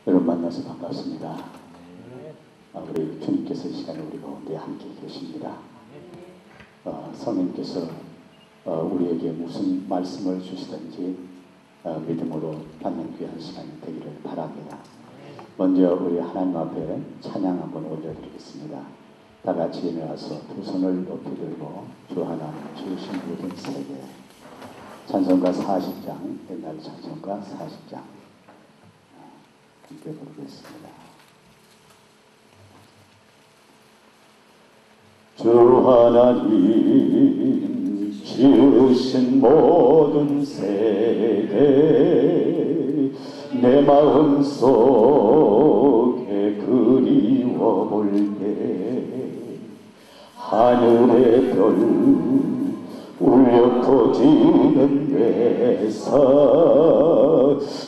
여러분 만나서 반갑습니다. 우리 주님께서 이 시간에 우리 가운데 함께 계십니다. 성령께서 우리에게 무슨 말씀을 주시든지 믿음으로 받는 귀한 시간이 되기를 바랍니다. 먼저 우리 하나님 앞에 찬양 한번 올려드리겠습니다. 다 같이 일어나서 두 손을 높이 들고 주 하나님 주신 모든 세계 찬송가 40장, 옛날 찬송가 40장 함께 부르겠습니다. 주 하나님 지으신 모든 세계 내 마음속에 그리워 볼 때 하늘의 별 울려 터지는 데서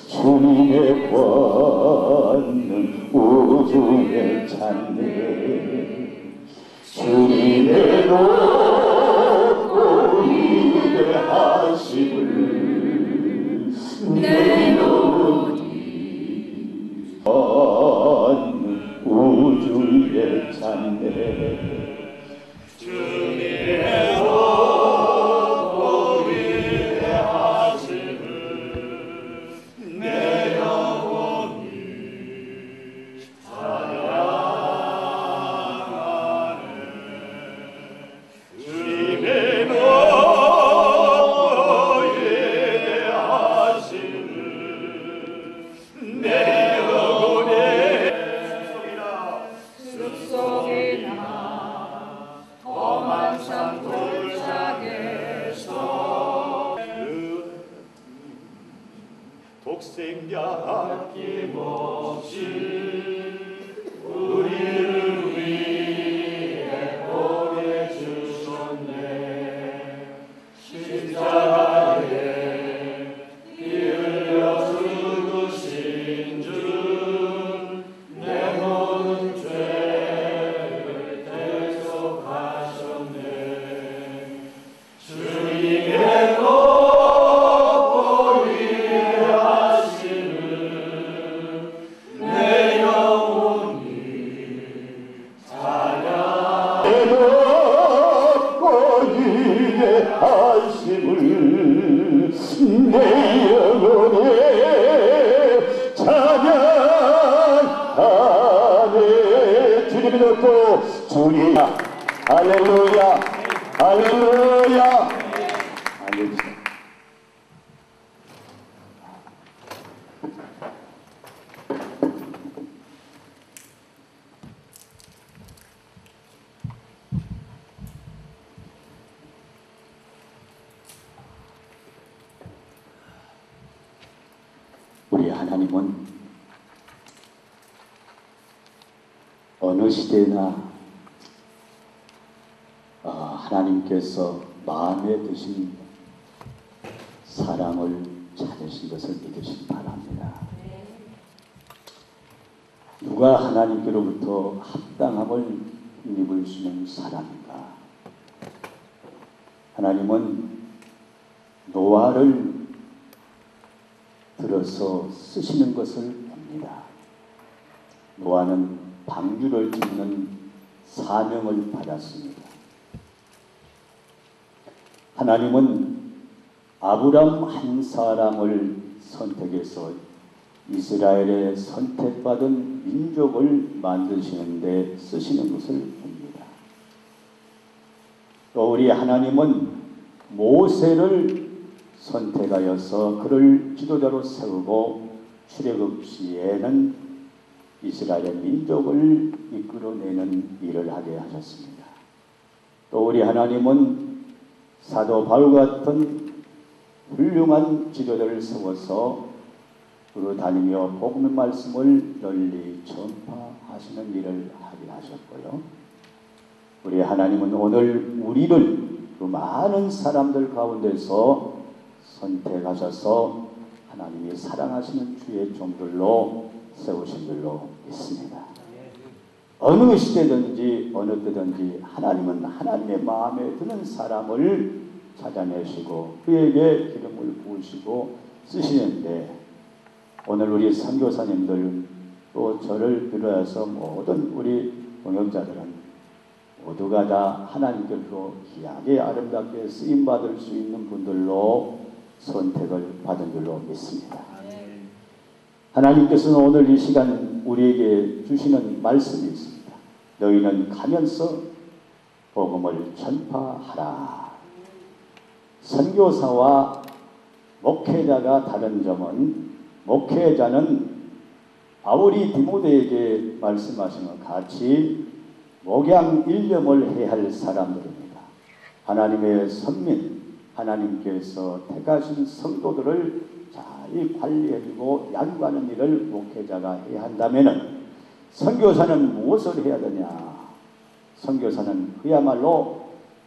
주님의 권능 우주에 찬네 주님의 높고 위대하심을 내노니 권능 우주에 찬네 주님의 높고 위대하심을 내 영혼이 찬양하네 주님의 높고 위대하심을 내 영혼에 숲속이나 험한 산 골짜기에서 독생자 아낌없이 우리를 위해 보내주셨네 십자가에 피 흘려 죽으신 주 내 모든 죄를 대속하셨네 주님의 높고 위대하심을 내 영혼이 찬양하네 높고 위대하심을 내 영혼이 찬양하네 주님이 높고 주님 할렐루야 할렐루야 할렐루야. 우리 하나님은 어느 시대나 하나님께서 마음에 드신 사람을 찾으신 것을 믿으시기 바랍니다. 누가 하나님께로부터 합당함을 입을 수 있는 사람인가? 하나님은 노아를 들어서 쓰시는 것을 봅니다. 노아는 방주를 짓는 사명을 받았습니다. 하나님은 아브람 한 사람을 선택해서 이스라엘의 선택받은 민족을 만드시는데 쓰시는 것을 봅니다. 또 우리 하나님은 모세를 선택하여서 그를 지도자로 세우고 출애굽 시에는 이스라엘의 민족을 이끌어내는 일을 하게 하셨습니다. 또 우리 하나님은 사도 바울 같은 훌륭한 지도자를 세워서 그로 다니며 복음의 말씀을 널리 전파하시는 일을 하게 하셨고요. 우리 하나님은 오늘 우리를 그 많은 사람들 가운데서 선택하셔서 하나님이 사랑하시는 주의 종들로 세우신 줄로 믿습니다. 어느 시대든지 어느 때든지 하나님은 하나님의 마음에 드는 사람을 찾아내시고 그에게 기름을 부으시고 쓰시는데 오늘 우리 선교사님들 또 저를 비롯해서 모든 우리 동역자들은 모두가 다 하나님께로 귀하게 아름답게 쓰임받을 수 있는 분들로 선택을 받은 줄로 믿습니다. 하나님께서는 오늘 이 시간 우리에게 주시는 말씀이 있습니다. 너희는 가면서 복음을 전파하라. 선교사와 목회자가 다른 점은, 목회자는 바울이 디모데에게 말씀하신 것 같이 목양 일념을 해야 할 사람들입니다. 하나님의 선민, 하나님께서 택하신 성도들을 잘 관리해주고 양육하는 일을 목회자가 해야 한다면, 선교사는 무엇을 해야 되냐? 선교사는 그야말로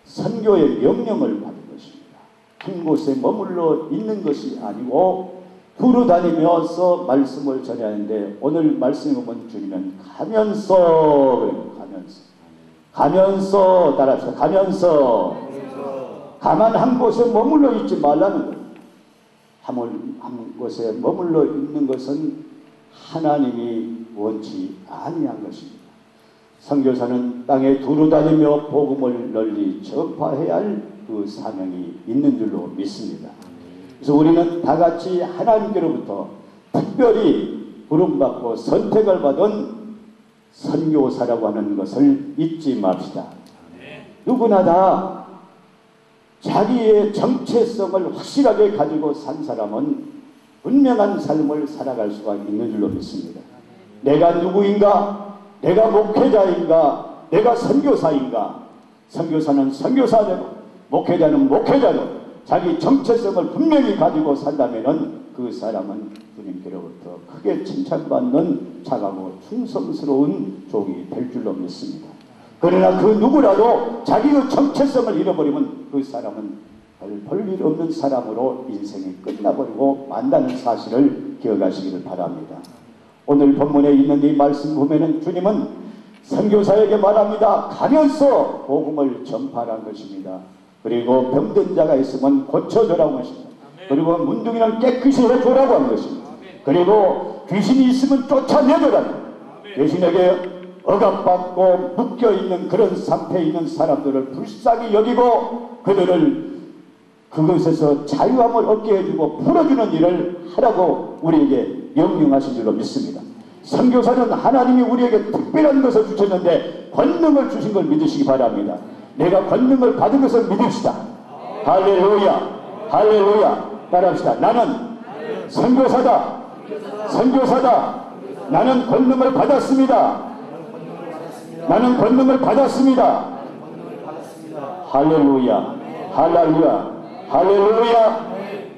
선교의 명령을 받은 것입니다. 한 곳에 머물러 있는 것이 아니고 두루 다니면서 말씀을 전해야 하는데, 오늘 말씀에 보면 주님은 가면서 따라합시다. 가면서 가만 한 곳에 머물러 있지 말라는 거예요. 한 곳에 머물러 있는 것은 하나님이 원치 아니한 것입니다. 선교사는 땅에 두루 다니며 복음을 널리 전파해야 할 그 사명이 있는 줄로 믿습니다. 그래서 우리는 다 같이 하나님께로부터 특별히 부름받고 선택을 받은 선교사라고 하는 것을 잊지 맙시다. 누구나 다 자기의 정체성을 확실하게 가지고 산 사람은 분명한 삶을 살아갈 수가 있는 줄로 믿습니다. 내가 누구인가? 내가 목회자인가? 내가 선교사인가? 선교사는 선교사대로, 목회자는 목회자로 자기 정체성을 분명히 가지고 산다면 그 사람은 주님께로부터 크게 칭찬받는 착하고 충성스러운 종이 될 줄로 믿습니다. 그러나 그 누구라도 자기의 정체성을 잃어버리면 그 사람은 별 일 없는 사람으로 인생이 끝나버리고 만다는 사실을 기억하시기를 바랍니다. 오늘 본문에 있는 이 말씀 보면은 주님은 선교사에게 말합니다. 가면서 복음을 전파하라는 것입니다. 그리고 병든 자가 있으면 고쳐주라고 하십니다. 그리고 문둥이는 깨끗이 해주라고 하는 것입니다. 그리고 귀신이 있으면 쫓아내주라는, 귀신에게 억압받고 묶여있는 그런 상태에 있는 사람들을 불쌍히 여기고 그들을 그것에서 자유함을 얻게 해주고 풀어주는 일을 하라고 우리에게 명령하신 줄로 믿습니다. 선교사는 하나님이 우리에게 특별한 것을 주셨는데 권능을 주신 걸 믿으시기 바랍니다. 내가 권능을 받은 것을 믿읍시다. 할렐루야, 할렐루야. 따라합시다. 나는 선교사다. 선교사다. 나는 권능을 받았습니다. 나는 권능을 받았습니다. 할렐루야, 할렐루야, 할렐루야.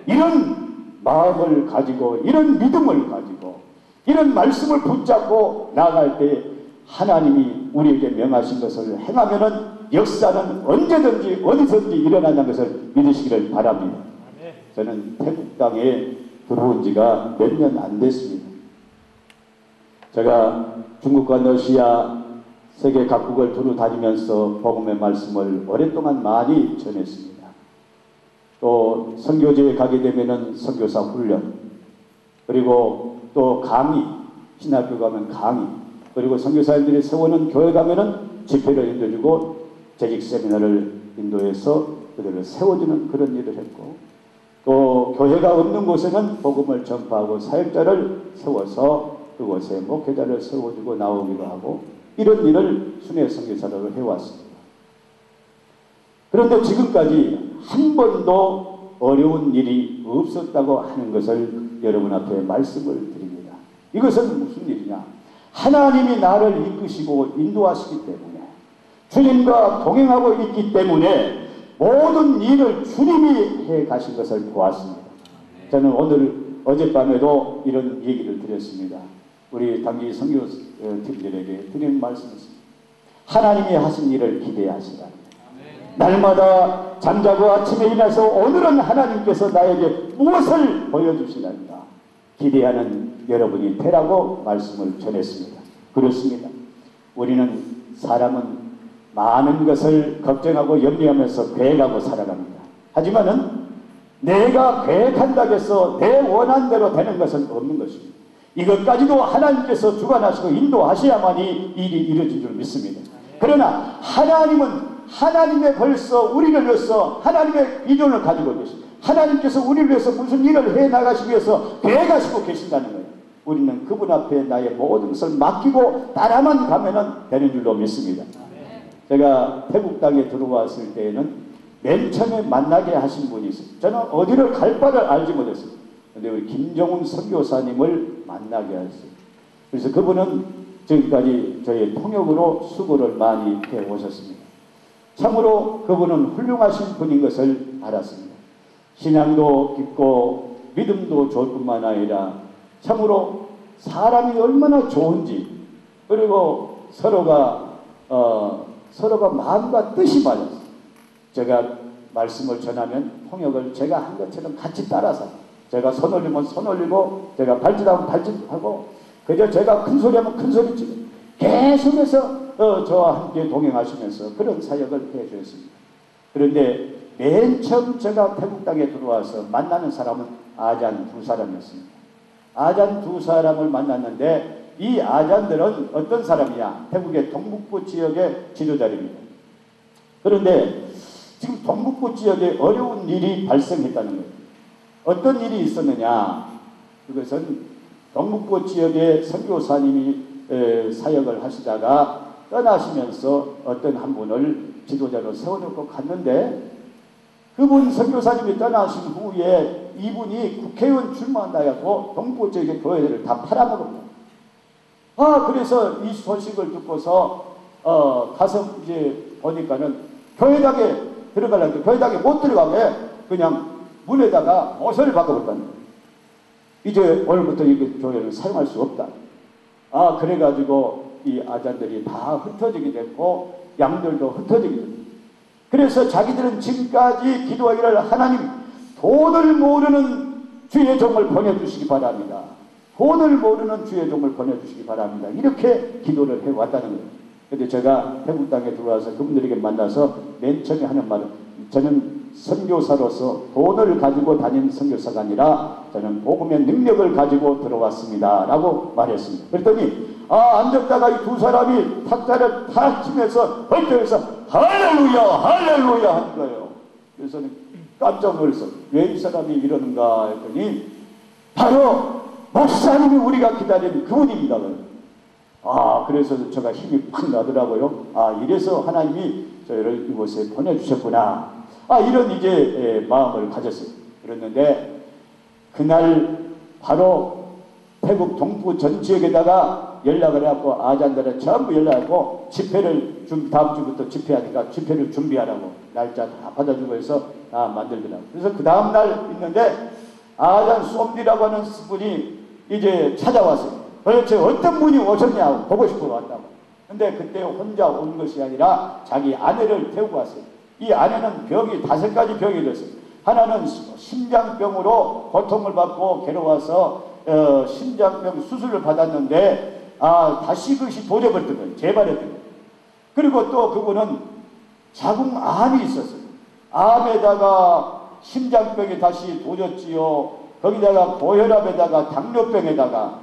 이런 마음을 가지고, 이런 믿음을 가지고, 이런 말씀을 붙잡고 나아갈 때 하나님이 우리에게 명하신 것을 행하면은 역사는 언제든지 어디든지 일어난다는 것을 믿으시기를 바랍니다. 저는 태국 땅에 들어온 지가 몇 년 안 됐습니다. 제가 중국과 러시아 세계 각국을 두루 다니면서 복음의 말씀을 오랫동안 많이 전했습니다. 또 선교지에 가게 되면은 선교사 훈련, 그리고 또 강의, 신학교 가면 강의, 그리고 선교사님들이 세우는 교회 가면은 집회를 인도해주고 재직 세미나를 인도해서 그들을 세워주는 그런 일을 했고, 또 교회가 없는 곳에는 복음을 전파하고 사역자를 세워서 그곳에 목회자를 세워주고 나오기도 하고, 이런 일을 순회 선교사로 해왔습니다. 그런데 지금까지 한 번도 어려운 일이 없었다고 하는 것을 여러분 앞에 말씀을 드립니다. 이것은 무슨 일이냐? 하나님이 나를 이끄시고 인도하시기 때문에, 주님과 동행하고 있기 때문에 모든 일을 주님이 해 가신 것을 보았습니다. 저는 어젯밤에도 이런 얘기를 드렸습니다. 우리 단기 선교팀들에게 드린 말씀이었습니다. 하나님이 하신 일을 기대하시라. 날마다 잠자고 아침에 일어나서 오늘은 하나님께서 나에게 무엇을 보여주시는가 기대하는 여러분이 되라고 말씀을 전했습니다. 그렇습니다. 우리는 사람은 많은 것을 걱정하고 염려하면서 계획하고 살아갑니다. 하지만은 내가 계획한다고 해서 내 원한 대로 되는 것은 없는 것입니다. 이것까지도 하나님께서 주관하시고 인도하셔야만이 일이 이루어진 줄 믿습니다. 그러나 하나님은 하나님의 벌써 우리를 위해서 하나님의 비전을 가지고 계십니다. 하나님께서 우리를 위해서 무슨 일을 해나가시기 위해서 계획하시고 계신다는 거예요. 우리는 그분 앞에 나의 모든 것을 맡기고 따라만 가면 되는 줄로 믿습니다. 제가 태국 땅에 들어왔을 때에는 맨 처음에 만나게 하신 분이 있어요. 저는 어디를 갈 바를 알지 못했어요. 그런데 우리 김정훈 선교사님을 만나게 하셨어요. 그래서 그분은 지금까지 저희 통역으로 수고를 많이 해오셨습니다. 참으로 그분은 훌륭하신 분인 것을 알았습니다. 신앙도 깊고 믿음도 좋을 뿐만 아니라 참으로 사람이 얼마나 좋은지, 그리고 서로가 마음과 뜻이 맞았어요. 제가 말씀을 전하면 통역을 제가 한 것처럼 같이 따라서, 제가 손 올리면 손 올리고, 제가 발짓하면 발짓하고, 그저 제가 큰 소리 하면 큰 소리 치고 계속해서 저와 함께 동행하시면서 그런 사역을 해주셨습니다. 그런데 맨 처음 제가 태국 땅에 들어와서 만나는 사람은 아잔 두 사람이었습니다. 아잔 두 사람을 만났는데, 이 아잔들은 어떤 사람이냐? 태국의 동북부 지역의 지도자입니다. 그런데 지금 동북부 지역에 어려운 일이 발생했다는 거예요. 어떤 일이 있었느냐? 그것은 동북부 지역의 선교사님이 사역을 하시다가 떠나시면서 어떤 한 분을 지도자로 세워놓고 갔는데, 그분 선교사님이 떠나신 후에 이분이 국회의원 출마한다고 동북부 지역의 교회들을 다 팔아먹습니다. 그래서 이 소식을 듣고서 가서 이제 보니까는 교회당에 들어가려고, 교회당에 못 들어가게 그냥 문에다가 모서리를 박아버렸다는 거예요. 이제 오늘부터 이 교회를 사용할 수 없다. 그래가지고 이 아잔들이 다 흩어지게 됐고, 양들도 흩어지게 됐습니다. 그래서 자기들은 지금까지 기도하기를, 하나님, 돈을 모르는 주의 종을 보내주시기 바랍니다. 돈을 모르는 주의 종을 보내주시기 바랍니다. 이렇게 기도를 해왔다는 거예요. 그런데 제가 태국 땅에 들어와서 그분들에게 만나서 맨 처음에 하는 말은, 저는 선교사로서 돈을 가지고 다니는 선교사가 아니라 저는 복음의 능력을 가지고 들어왔습니다 라고 말했습니다. 그랬더니 앉았다가 이 두 사람이 탁자를 탁 치면서 벌떡해서 할렐루야 할렐루야 하는 거예요. 그래서 깜짝 놀랐어요. 왜 이 사람이 이러는가 했더니 바로 목사님이 우리가 기다리는 그분입니다. 그래서 제가 힘이 팍 나더라고요. 이래서 하나님이 저희를 이곳에 보내주셨구나. 이런 이제 마음을 가졌어요. 그랬는데 그날 바로 태국 동부 전 지역에다가 연락을 해갖고 아잔들은 전부 연락하고 집회를 다음 주부터 집회하니까 집회를 준비하라고 날짜 다 받아주고 해서 다 만들더라고요. 그래서 그 다음날 있는데 아잔 쏨디라고 하는 분이 이제 찾아왔어요. 도대체 어떤 분이 오셨냐고, 보고 싶어 왔다고. 근데 그때 혼자 온 것이 아니라 자기 아내를 태우고 왔어요. 이 아내는 병이 5가지 병이 됐어요. 하나는 심장병으로 고통을 받고 괴로워서 심장병 수술을 받았는데 다시 그것이 도져버렸던 거예요. 재발했던 거예요. 그리고 또 그분은 자궁암이 있었어요. 암에다가 심장병이 다시 도졌지요. 거기다가 고혈압에다가 당뇨병에다가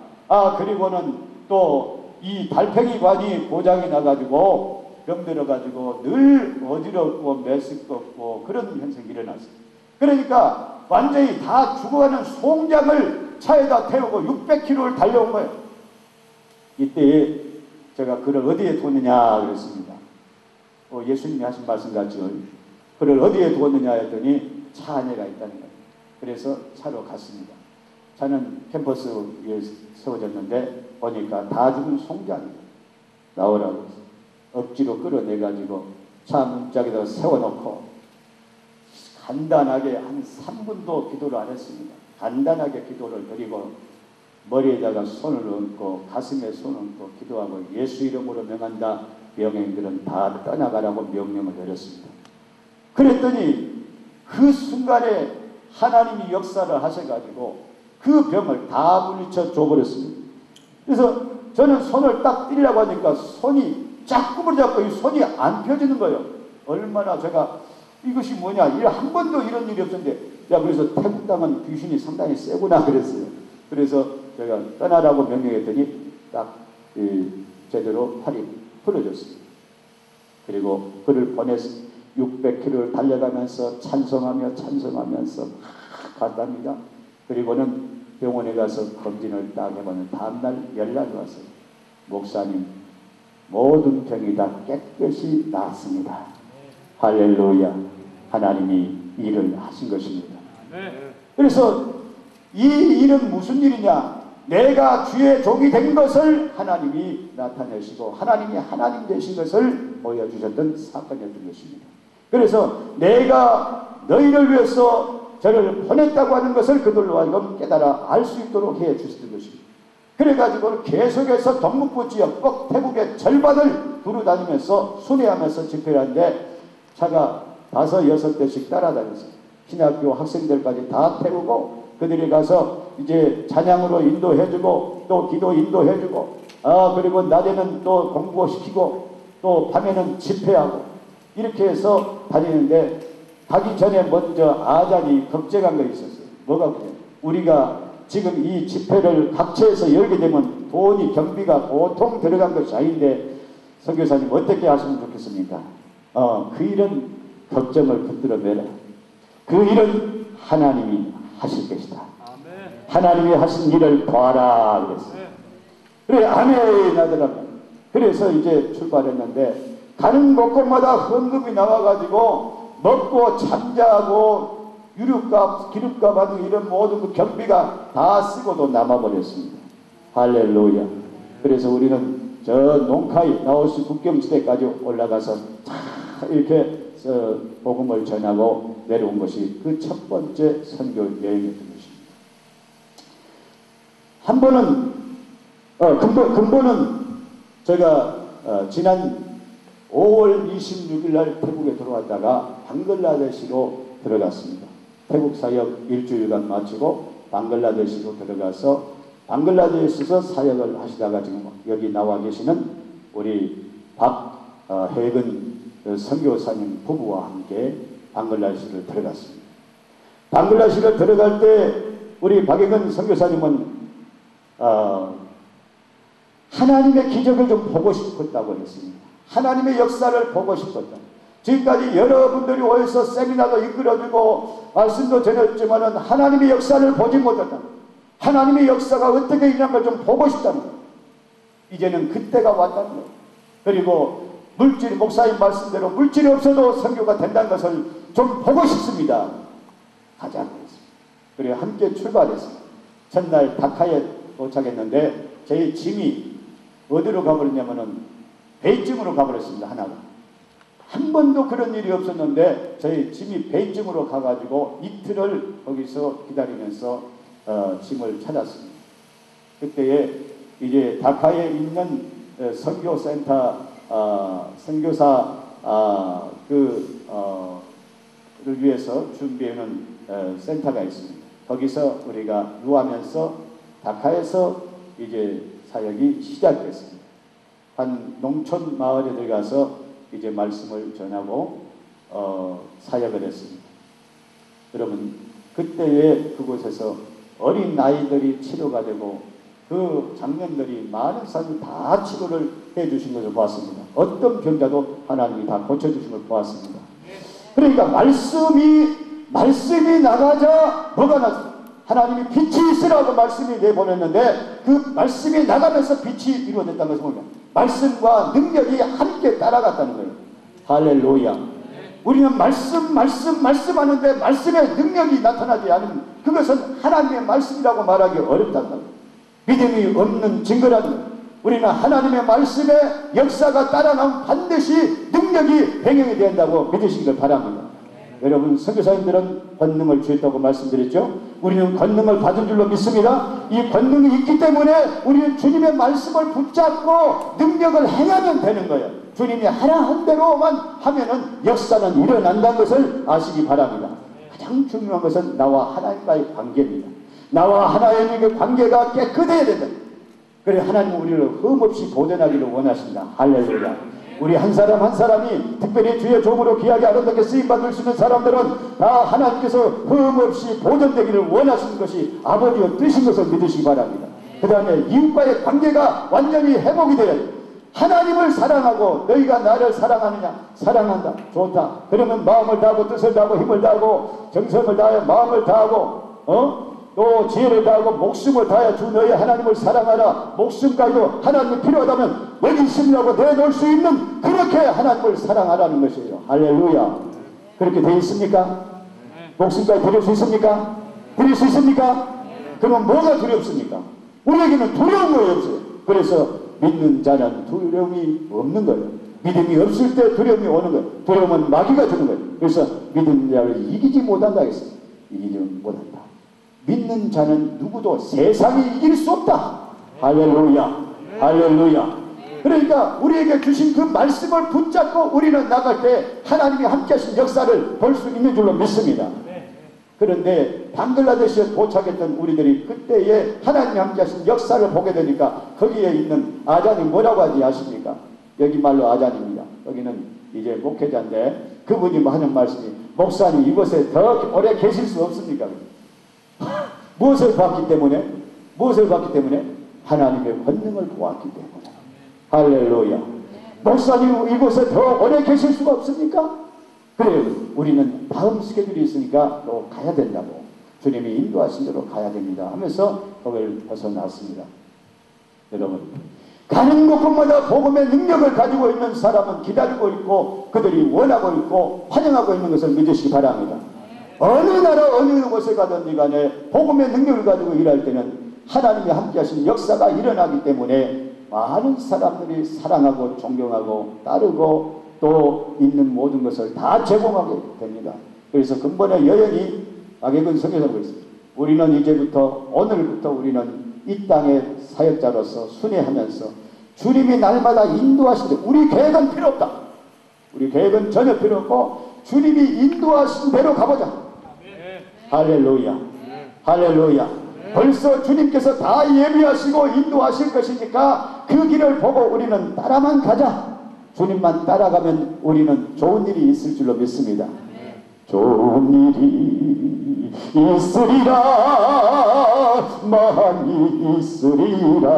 그리고는 또 이 달팽이관이 고장이 나가지고 병들어가지고 늘 어지럽고 메스껍고 그런 현상이 일어났어요. 그러니까 완전히 다 죽어가는 송장을 차에다 태우고 600km를 달려온 거예요. 이때 제가 그를 어디에 뒀느냐 그랬습니다. 예수님이 하신 말씀 같죠. 그를 어디에 두었느냐 했더니 차 안에가 있다는 거예요. 그래서 차로 갔습니다. 차는 캠퍼스 위에 세워졌는데 보니까 다 죽은 송장이 나오라고 억지로 끌어내가지고 차 문짝에다 세워놓고 간단하게 한 3분도 기도를 안 했습니다. 간단하게 기도를 드리고 머리에다가 손을 얹고 가슴에 손을 얹고 기도하고 예수 이름으로 명한다. 병행들은 다 떠나가라고 명령을 내렸습니다. 그랬더니 그 순간에 하나님이 역사를 하셔가지고 그 병을 다 물리쳐 줘버렸습니다. 그래서 저는 손을 딱 떼려고 하니까 손이 자꾸만 잡고 이 손이 안 펴지는 거예요. 얼마나 제가 이것이 뭐냐, 한 번도 이런 일이 없었는데, 그래서 태국 땅은 귀신이 상당히 세구나 그랬어요. 그래서 제가 떠나라고 명령했더니 딱 제대로 팔이 풀어졌습니다. 그리고 그를 보내서 600km를 달려가면서 찬송하면서 갔답니다. 그리고는 병원에 가서 검진을 딱 해보는 다음날 연락이 왔어요. 목사님, 모든 병이 다 깨끗이 나았습니다. 할렐루야. 하나님이 일을 하신 것입니다. 그래서 이 일은 무슨 일이냐? 내가 주의 종이 된 것을 하나님이 나타내시고 하나님이 하나님 되신 것을 보여주셨던 사건이었던 것입니다. 그래서 내가 너희를 위해서 저를 보냈다고 하는 것을 그들로 하여금 깨달아 알 수 있도록 해 주셨던 것입니다. 그래가지고 계속해서 동북부 지역, 꼭 태국의 절반을 두루다니면서 순회하면서 집회를 하는데 차가 5, 6대씩 따라다녀서 신학교 학생들까지 다 태우고 그들이 가서 이제 찬양으로 인도해주고 또 기도 인도해주고 그리고 낮에는 또 공부시키고 또 밤에는 집회하고 이렇게 해서 다니는데 가기 전에 먼저 아장이 걱정한 거 있었어요. 뭐가 그래? 우리가 지금 이 집회를 각처에서 열게 되면 돈이 경비가 보통 들어간 것이 아닌데 선교사님 어떻게 하시면 좋겠습니까? 그 일은 걱정을 붙들어 매라. 그 일은 하나님이 하실 것이다. 아멘. 하나님이 하신 일을 봐라 그랬어요. 그래 아멘 하더라고요. 그래서 이제 출발했는데 가는 곳곳마다 헌금이 나와가지고 먹고 잠자고 유류값, 기름값 하는 이런 모든 그 경비가 다 쓰고도 남아버렸습니다. 할렐루야. 그래서 우리는 저 농카이 나오시 국경지대까지 올라가서 이렇게 복음을 전하고 내려온 것이 그 첫 번째 선교 여행이었던 것입니다. 한 번은 근본은 제가 지난 5월 26일 날 태국에 들어왔다가 방글라데시로 들어갔습니다. 태국 사역 일주일간 마치고 방글라데시로 들어가서 방글라데시에서 사역을 하시다가 지금 여기 나와 계시는 우리 박혜근 선교사님 부부와 함께 방글라데시를 들어갔습니다. 방글라데시를 들어갈 때 우리 박혜근 선교사님은 하나님의 기적을 좀 보고 싶었다고 했습니다. 하나님의 역사를 보고 싶었다. 지금까지 여러분들이 오셔서 세미나도 이끌어주고 말씀도 전했지만 하나님의 역사를 보지 못했다. 하나님의 역사가 어떻게 일어난 걸 좀 보고 싶다는 거예요. 이제는 그때가 왔다는 거예요. 그리고 물질, 목사님 말씀대로 물질이 없어도 선교가 된다는 것을 좀 보고 싶습니다. 가자 그랬습니다. 그리고 함께 출발했습니다. 첫날 다카에 도착했는데 저희 짐이 어디로 가버렸냐면은 베이징으로 가버렸습니다. 하나가. 한 번도 그런 일이 없었는데 저희 짐이 베이징으로 가가지고 이틀을 거기서 기다리면서 짐을 찾았습니다. 그때에 이제 다카에 있는 선교센터 선교사 를 위해서 준비해놓은 센터가 있습니다. 거기서 우리가 유하면서 다카에서 이제 사역이 시작됐습니다. 한 농촌 마을에 들어가서 이제 말씀을 전하고 사역을 했습니다. 여러분 그때에 그곳에서 어린 아이들이 치료가 되고 그 장면들이 많은 사람이 다 치료를 해주신 것을 보았습니다. 어떤 병자도 하나님이 다 고쳐주신 걸 보았습니다. 그러니까 말씀이 나가자 뭐가 나서 하나님이 빛이 있으라고 말씀이 내보냈는데 그 말씀이 나가면서 빛이 이루어졌다는 것을 봅니다. 말씀과 능력이 함께 따라갔다는 거예요. 할렐루야. 우리는 말씀하는데 말씀의 능력이 나타나지 않으면 그것은 하나님의 말씀이라고 말하기 어렵단 말이에요. 믿음이 없는 증거라는 거예요. 우리는 하나님의 말씀의 역사가 따라나면 반드시 능력이 변형이 된다고 믿으시길 바랍니다. 여러분 선교사님들은 권능을 주었다고 말씀드렸죠. 우리는 권능을 받은 줄로 믿습니다. 이 권능이 있기 때문에 우리는 주님의 말씀을 붙잡고 능력을 행하면 되는 거예요. 주님이 하라 한 대로만 하면은 역사는 일어난다는 것을 아시기 바랍니다. 가장 중요한 것은 나와 하나님과의 관계입니다. 나와 하나님의 관계가 깨끗해야 된다. 그래 하나님은 우리를 흠없이 보존하기를 원하십니다. 할렐루야. 우리 한 사람 한 사람이 특별히 주의 종으로 귀하게 아름답게 쓰임받을 수 있는 사람들은 다 하나님께서 흠없이 보존되기를 원하시는 것이 아버지의 뜻인 것을 믿으시기 바랍니다. 그 다음에 이웃과의 관계가 완전히 회복이 되어야 돼. 하나님을 사랑하고 너희가 나를 사랑하느냐? 사랑한다. 좋다. 그러면 마음을 다하고 뜻을 다하고 힘을 다하고 정성을 다하여 마음을 다하고 또 지혜를 다하고 목숨을 다하여 주 너희 하나님을 사랑하라. 목숨까지도 하나님이 필요하다면 여기 있으라고 내놓을 수 있는 그렇게 하나님을 사랑하라는 것이에요. 할렐루야. 그렇게 되어 있습니까? 목숨까지 드릴 수 있습니까? 드릴 수 있습니까? 그러면 뭐가 두렵습니까? 우리에게는 두려운 거예요. 없어요. 그래서 믿는 자는 두려움이 없는 거예요. 믿음이 없을 때 두려움이 오는 거예요. 두려움은 마귀가 주는 거예요. 그래서 믿는 자를 이기지 못한다 했어요. 이기지 못한다. 믿는 자는 누구도 세상이 이길 수 없다. 할렐루야. 할렐루야. 그러니까 우리에게 주신 그 말씀을 붙잡고 우리는 나갈 때 하나님이 함께 하신 역사를 볼 수 있는 줄로 믿습니다. 그런데 방글라데시에 도착했던 우리들이 그때에 하나님이 함께 하신 역사를 보게 되니까 거기에 있는 아잔이 뭐라고 하지 아십니까? 여기 말로 아잔입니다. 여기는 이제 목회자인데 그분이 하는 말씀이 목사님 이곳에 더 오래 계실 수 없습니까? 무엇을 봤기 때문에? 무엇을 봤기 때문에? 하나님의 권능을 보았기 때문에. 할렐루야. 목사님 이곳에 더 오래 계실 수가 없습니까? 그래요. 우리는 다음 스케줄이 있으니까 또 가야 된다고. 주님이 인도하신 대로 가야 됩니다 하면서 거기를 벗어났습니다. 여러분, 가는 곳곳마다 복음의 능력을 가지고 있는 사람은 기다리고 있고 그들이 원하고 있고 환영하고 있는 것을 믿으시기 바랍니다. 어느 나라 어느 곳에 가든지 간에 복음의 능력을 가지고 일할 때는 하나님이 함께 하신 역사가 일어나기 때문에 많은 사람들이 사랑하고 존경하고 따르고 또 있는 모든 것을 다 제공하게 됩니다. 그래서 근본의 여행이 악의군 성경에서 있습니다. 우리는 이제부터 오늘부터 우리는 이 땅의 사역자로서 순회하면서 주님이 날마다 인도하시는데 우리 계획은 필요 없다. 우리 계획은 전혀 필요 없고 주님이 인도하신 대로 가보자. 할렐루야. 할렐루야. 벌써 주님께서 다 예비하시고 인도하실 것이니까 그 길을 보고 우리는 따라만 가자. 주님만 따라가면 우리는 좋은 일이 있을 줄로 믿습니다. 좋은 일이 있으리라 많이 있으리라.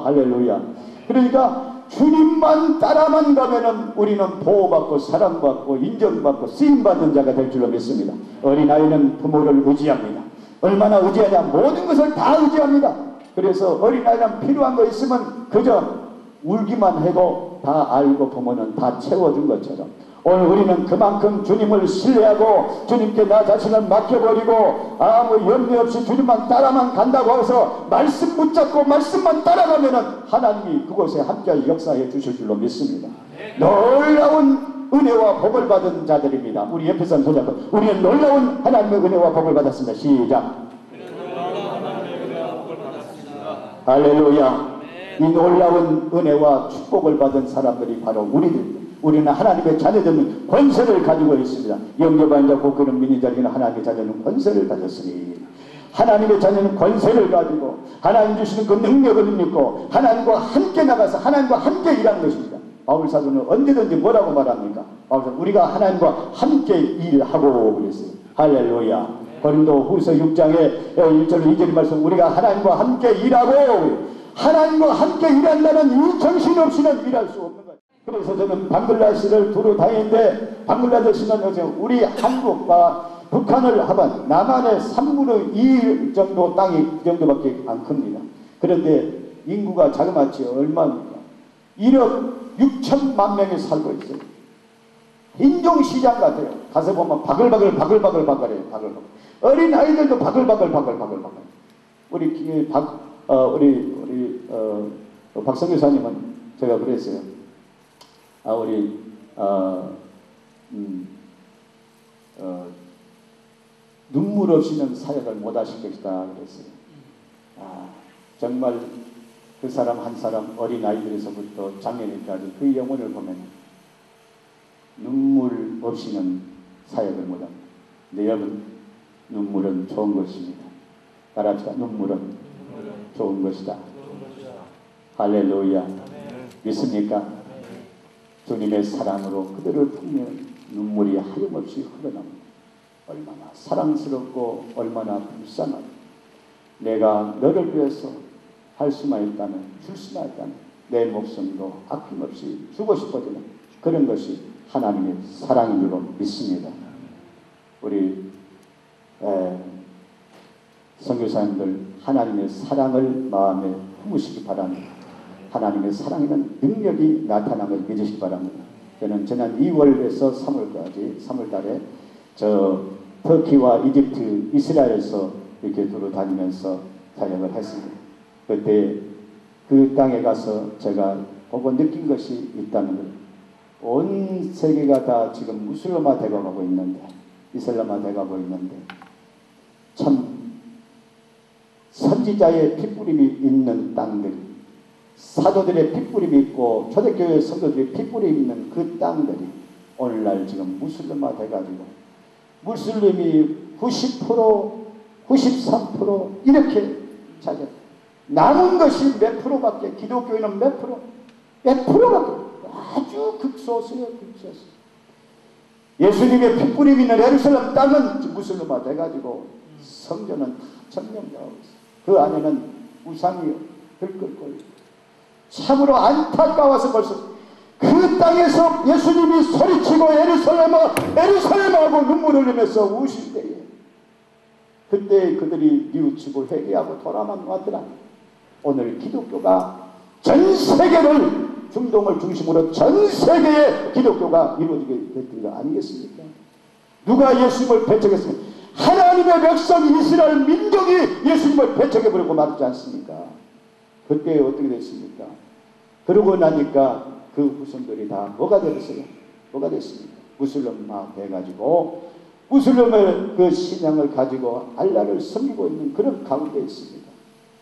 할렐루야. 그러니까 주님만 따라만 가면은 우리는 보호받고 사랑받고 인정받고 쓰임받는 자가 될 줄로 믿습니다. 어린아이는 부모를 의지합니다. 얼마나 의지하냐? 모든 것을 다 의지합니다. 그래서 어린아이는 필요한 거 있으면 그저 울기만 해도 다 알고 부모는 다 채워준 것처럼 오늘 우리는 그만큼 주님을 신뢰하고 주님께 나 자신을 맡겨버리고 아무 염려 없이 주님만 따라만 간다고 해서 말씀 붙잡고 말씀만 따라가면은 하나님이 그곳에 함께 역사해 주실 줄로 믿습니다. 놀라운 은혜와 복을 받은 자들입니다. 우리 옆에 사람 손잡고 우리는 놀라운 하나님의 은혜와 복을 받았습니다. 시작. 할렐루야. 이 놀라운 은혜와 축복을 받은 사람들이 바로 우리들. 우리는 하나님의 자녀들은 권세를 가지고 있습니다. 영접한 자 곧그는 믿는 자에게는 하나님의 자녀는 권세를 가졌으니 하나님의 자녀는 권세를 가지고 하나님 주시는 그 능력을 믿고 하나님과 함께 나가서 하나님과 함께 일하는 것입니다. 바울 사도는 언제든지 뭐라고 말합니까? 바울 사도 우리가 하나님과 함께 일하고 그랬어요. 할렐루야. 고린도 후서 6장에 1절 2절 말씀 우리가 하나님과 함께 일하고 하나님과 함께 일한다는 이 정신 없이는 일할 수 없는 거예요. 그래서 저는 방글라데시를 두루 다니는데 방글라데시는 우리 한국과 북한을 합한 남한의 3분의 2 정도 땅이 그 정도밖에 안 큽니다. 그런데 인구가 자그마치 얼마입니까? 1억 6천만 명이 살고 있어요. 인종시장 같아요. 가서 보면 바글바글해요. 바글바글. 어린 아이들도 바글바글. 우리 박성 교사님은 제가 그랬어요. 눈물 없이는 사역을 못 하실 것이다 그랬어요. 정말 그 사람 한 사람 어린 아이들에서부터 장년일까지 그 영혼을 보면 눈물 없이는 사역을 못 합니다. 근데 여러분 눈물은 좋은 것입니다. 따라합시다. 눈물은 좋은 것이다. 할렐루야. 믿습니까? 주님의 사랑으로 그들을 품면 눈물이 하염없이 흘러납니다. 얼마나 사랑스럽고 얼마나 불쌍하고 내가 너를 위해서 할 수만 있다면, 줄 수만 있다면 내 목숨도 아낌없이 주고 싶어지는 그런 것이 하나님의 사랑인 줄로 믿습니다. 우리 선교사님들 하나님의 사랑을 마음에 품으시기 바랍니다. 하나님의 사랑에는 능력이 나타남을 믿으시기 바랍니다. 저는 지난 2월에서 3월까지 3월달에 저 터키와 이집트, 이스라엘에서 이렇게 돌아다니면서 사역을 했습니다. 그때 그 땅에 가서 제가 보고 느낀 것이 있다는 거예요. 온 세계가 다 지금 무슬림화 되어가고 있는데, 이슬람화 되어가고 있는데, 참 선지자의 핏부림이 있는 땅들, 사도들의 핏부림이 있고 초대교회 성도들의 핏부림이 있는 그 땅들이 오늘날 지금 무슬림화 돼가지고 무슬림이 90%, 93% 이렇게 차지. 남은 것이 몇 프로밖에, 기독교인은 몇 프로? 몇 프로밖에, 아주 극소수예요, 극소수. 예수님의 핏부림 있는 예루살렘 땅은 무슬림화 돼가지고 성전은 다 점령당하고 있어요. 그 안에는 우상이 들끓거리고. 참으로 안타까워서 벌써 그 땅에서 예수님이 소리치고 에루살렘하고 눈물을 흘리면서 우실 때에 그때 그들이 뉘우치고 회개하고 돌아만 왔더라. 오늘 기독교가 전 세계를, 중동을 중심으로 전 세계의 기독교가 이루어지게 됐던 거 아니겠습니까? 누가 예수님을 배척했습니까? 하나님의 백성 이스라엘 민족이 예수님을 배척해버리고 말지 않습니까? 그때 어떻게 됐습니까? 그러고 나니까 그 후손들이 다 뭐가 되었어요? 뭐가 됐습니까? 무슬림화 돼가지고 무슬림의 그 신앙을 가지고 알라를 섬기고 있는 그런 가운데 있습니다.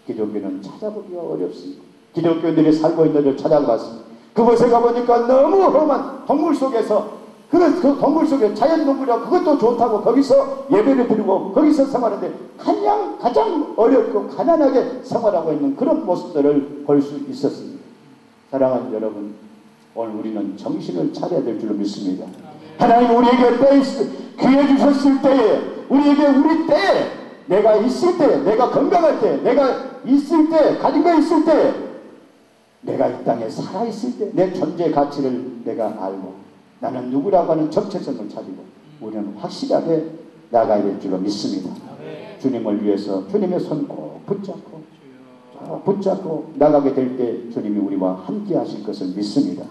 기독교는 찾아보기가 어렵습니다. 기독교인들이 살고 있는 데를 찾아봤습니다. 그곳에 가보니까 너무 험한 동물 속에서 그 동물 속에 자연동물이라고 그것도 좋다고 거기서 예배를 드리고 거기서 생활하는데 가장 어렵고 가난하게 생활하고 있는 그런 모습들을 볼 수 있었습니다. 사랑하는 여러분, 오늘 우리는 정신을 차려야 될 줄로 믿습니다. 하나님 우리에게 기회 주셨을 때에, 우리에게 우리 때에, 내가 있을 때, 내가 건강할 때, 내가 있을 때, 가진 거 있을 때, 내가 이 땅에 살아있을 때 내 존재 가치를 내가 알고 나는 누구라고 하는 정체성을 차리고 우리는 확실하게 나가야 될 줄로 믿습니다. 주님을 위해서 주님의 손 꼭 붙잡고 나가게 될 때 주님이 우리와 함께 하실 것을 믿습니다.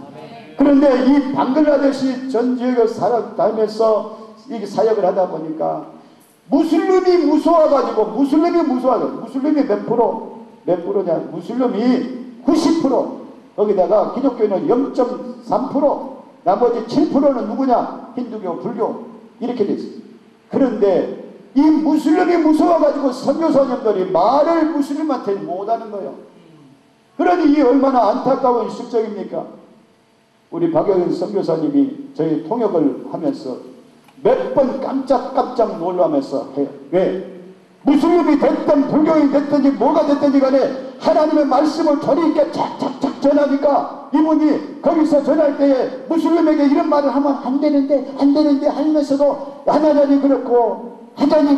그런데 이 방글라데시 전 지역을 살아다니면서 이 사역을 하다 보니까 무슬림이 무서워가지고 무슬림이 몇 프로냐? 무슬림이 90%, 거기다가 기독교는 0.3%, 나머지 7%는 누구냐? 힌두교, 불교, 이렇게 돼 있어요. 그런데 이 무슬림이 무서워가지고 선교사님들이 말을 무슬림한테 못하는 거예요. 그러니 이 얼마나 안타까운 실정입니까? 우리 박영현 선교사님이 저희 통역을 하면서 몇 번 깜짝 놀라면서 해요. 왜? 무슬림이 됐든 불교인이 됐든지 뭐가 됐든지 간에 하나님의 말씀을 저리 있게 착착착 전하니까 이분이 거기서 전할 때에 무슬림에게 이런 말을 하면 안 되는데 하면서도 하나님이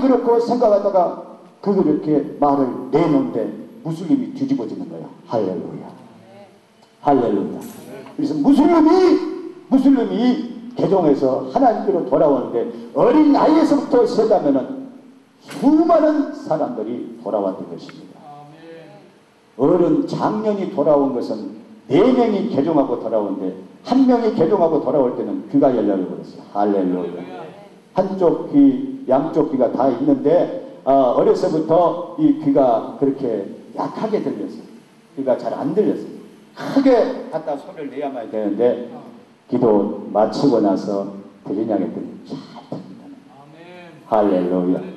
그렇고 생각하다가 그렇게 말을 내놓는데 무슬림이 뒤집어지는 거야. 할렐루야. 그래서 무슬림이 개종해서 하나님께로 돌아오는데 어린 나이에서부터 세다면은 수많은 사람들이 돌아왔던 것입니다. 어른 장년이 돌아온 것은 4명이 개종하고 돌아오는데 1명이 개종하고 돌아올 때는 귀가 열려버렸어요. 할렐루야. 한쪽 귀, 양쪽 귀가 다 있는데 어려서부터 이 귀가 그렇게 약하게 들렸어요. 귀가 잘 안 들렸어요. 크게 갖다 소리를 내야만 되는데 기도 마치고 나서 들리냐 했더니 잘 들린다. 할렐루야.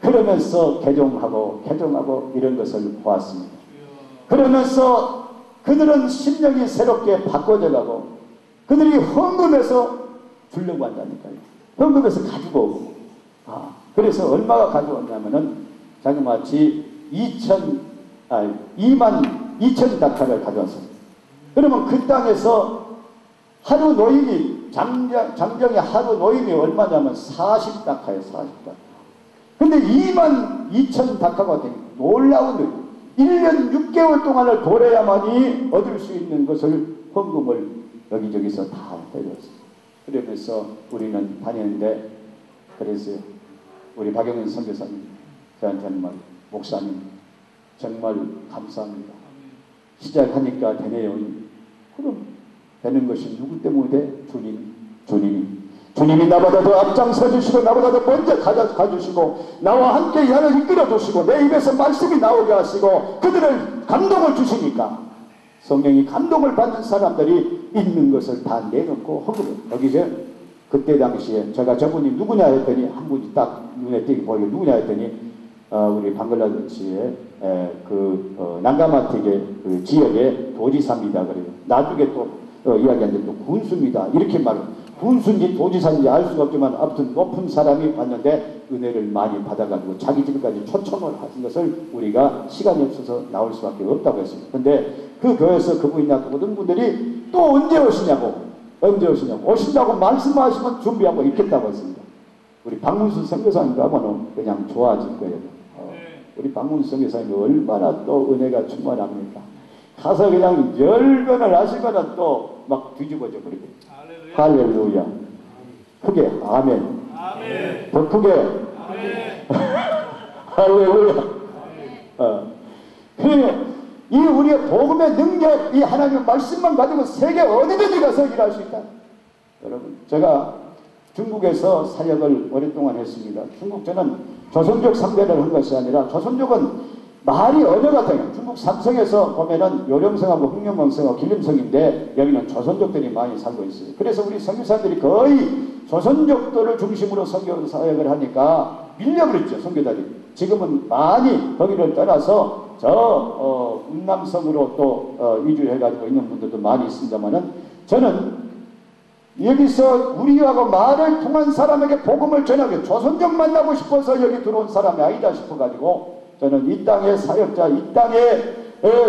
그러면서 개종하고 이런 것을 보았습니다. 그러면서 그들은 심령이 새롭게 바꿔져 가고 그들이 헌금해서 주려고 한다니까요. 헌금해서 가지고 오고. 그래서 얼마가 가져왔냐면은 자그마치 22,000 다카를 가져왔습니다. 그러면 그 땅에서 하루 노임이 장정의 하루 노임이 얼마냐면 40다카예요. 40다카. 근데 22,000 다카가 됩니다. 놀라운 1년 6개월 동안을 돌아야만이 얻을 수 있는 것을 헌금을 여기저기서 다 해줬어요. 그러면서 우리는 다녔는데, 그래서 우리 박영은 선교사님 저한테는 막 목사님 정말 감사합니다. 시작하니까 되네요. 그럼 되는 것이 누구 때문에 돼? 주님이 나보다 더 앞장서 주시고 나보다 더 먼저 가주시고 나와 함께 나를 이끌어 주시고 내 입에서 말씀이 나오게 하시고 그들을 감동을 주시니까 성령이 감동을 받는 사람들이 있는 것을 다 내놓고 허그를 여기서 그때 당시에 제가 저분이 누구냐 했더니 한 분이 딱 눈에 띄게 보이고 누구냐 했더니 우리 방글라데시의 난가마틱의 그 지역의 도지사입니다. 그래요. 나중에 또 이야기하는데 또 군수입니다. 이렇게 말해요. 군수인지 도지사인지 알 수가 없지만 아무튼 높은 사람이 왔는데 은혜를 많이 받아가지고 자기 집까지 초청을 하신 것을 우리가 시간이 없어서 나올 수밖에 없다고 했습니다. 근데 그 교회에서 그분이 나 모든 분들이 또 언제 오시냐고 오신다고 말씀하시면 준비하고 있겠다고 했습니다. 우리 박문수 선교사님 가면은 그냥 좋아질 거예요. 우리 박문수 선교사님이 얼마나 또 은혜가 충만합니까? 가서 그냥 열변을 하시거나 또 막 뒤집어져 버리고. 할렐루야. 크게 아멘. 더 크게 할렐루야. 이 우리의 복음의 능력, 이 하나님의 말씀만 가지고 세계 어디든지 가서 일할 수 있다. 여러분, 제가 중국에서 사역을 오랫동안 했습니다. 중국 저는 조선족 상대를 한 것이 아니라 조선족은 말이 언어 같아요. 중국 삼성에서 보면은 요령성하고 흑룡왕성하고 길림성인데 여기는 조선족들이 많이 살고 있어요. 그래서 우리 선교사들이 거의 조선족들을 중심으로 선교 사역을 하니까 밀려버렸죠, 선교사들이. 지금은 많이 거기를 떠나서 운남성으로 또 이주해가지고 있는 분들도 많이 있습니다만은 저는 여기서 우리하고 말을 통한 사람에게 복음을 전하게 조선족 만나고 싶어서 여기 들어온 사람이 아니다 싶어가지고 저는 이 땅의 사역자, 이 땅의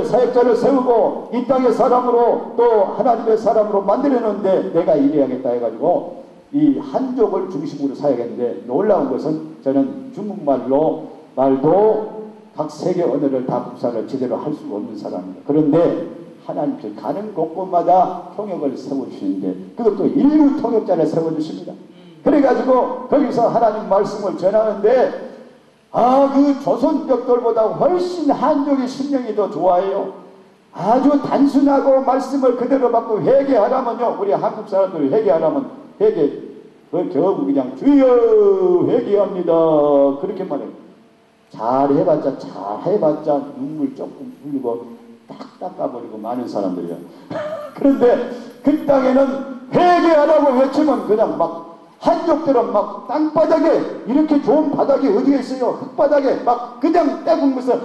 사역자를 세우고 이 땅의 사람으로 또 하나님의 사람으로 만들어놓는데 내가 일해야겠다 해가지고 이 한족을 중심으로 사역했는데 놀라운 것은 저는 중국말로 말도 각 세계 언어를 다 국사를 제대로 할 수가 없는 사람입니다. 그런데 하나님께서 가는 곳곳마다 통역을 세워주시는데 그것도 인류 통역자를 세워주십니다. 그래가지고 거기서 하나님 말씀을 전하는데 그 조선족들보다 훨씬 한족의 심령이 더 좋아해요. 아주 단순하고 말씀을 그대로 받고 회개하라면요. 우리 한국 사람들이 회개하라면 겨우 그냥 주여 회개합니다. 그렇게만 해요. 잘해봤자 눈물 조금 흘리고 딱 닦아버리고 많은 사람들이야. 그런데 그 땅에는 회개하라고 외치면 그냥 막 한족들은 막 땅바닥에 이렇게 좋은 바닥이 어디가 있어요? 흙바닥에 막 그냥 떼국면서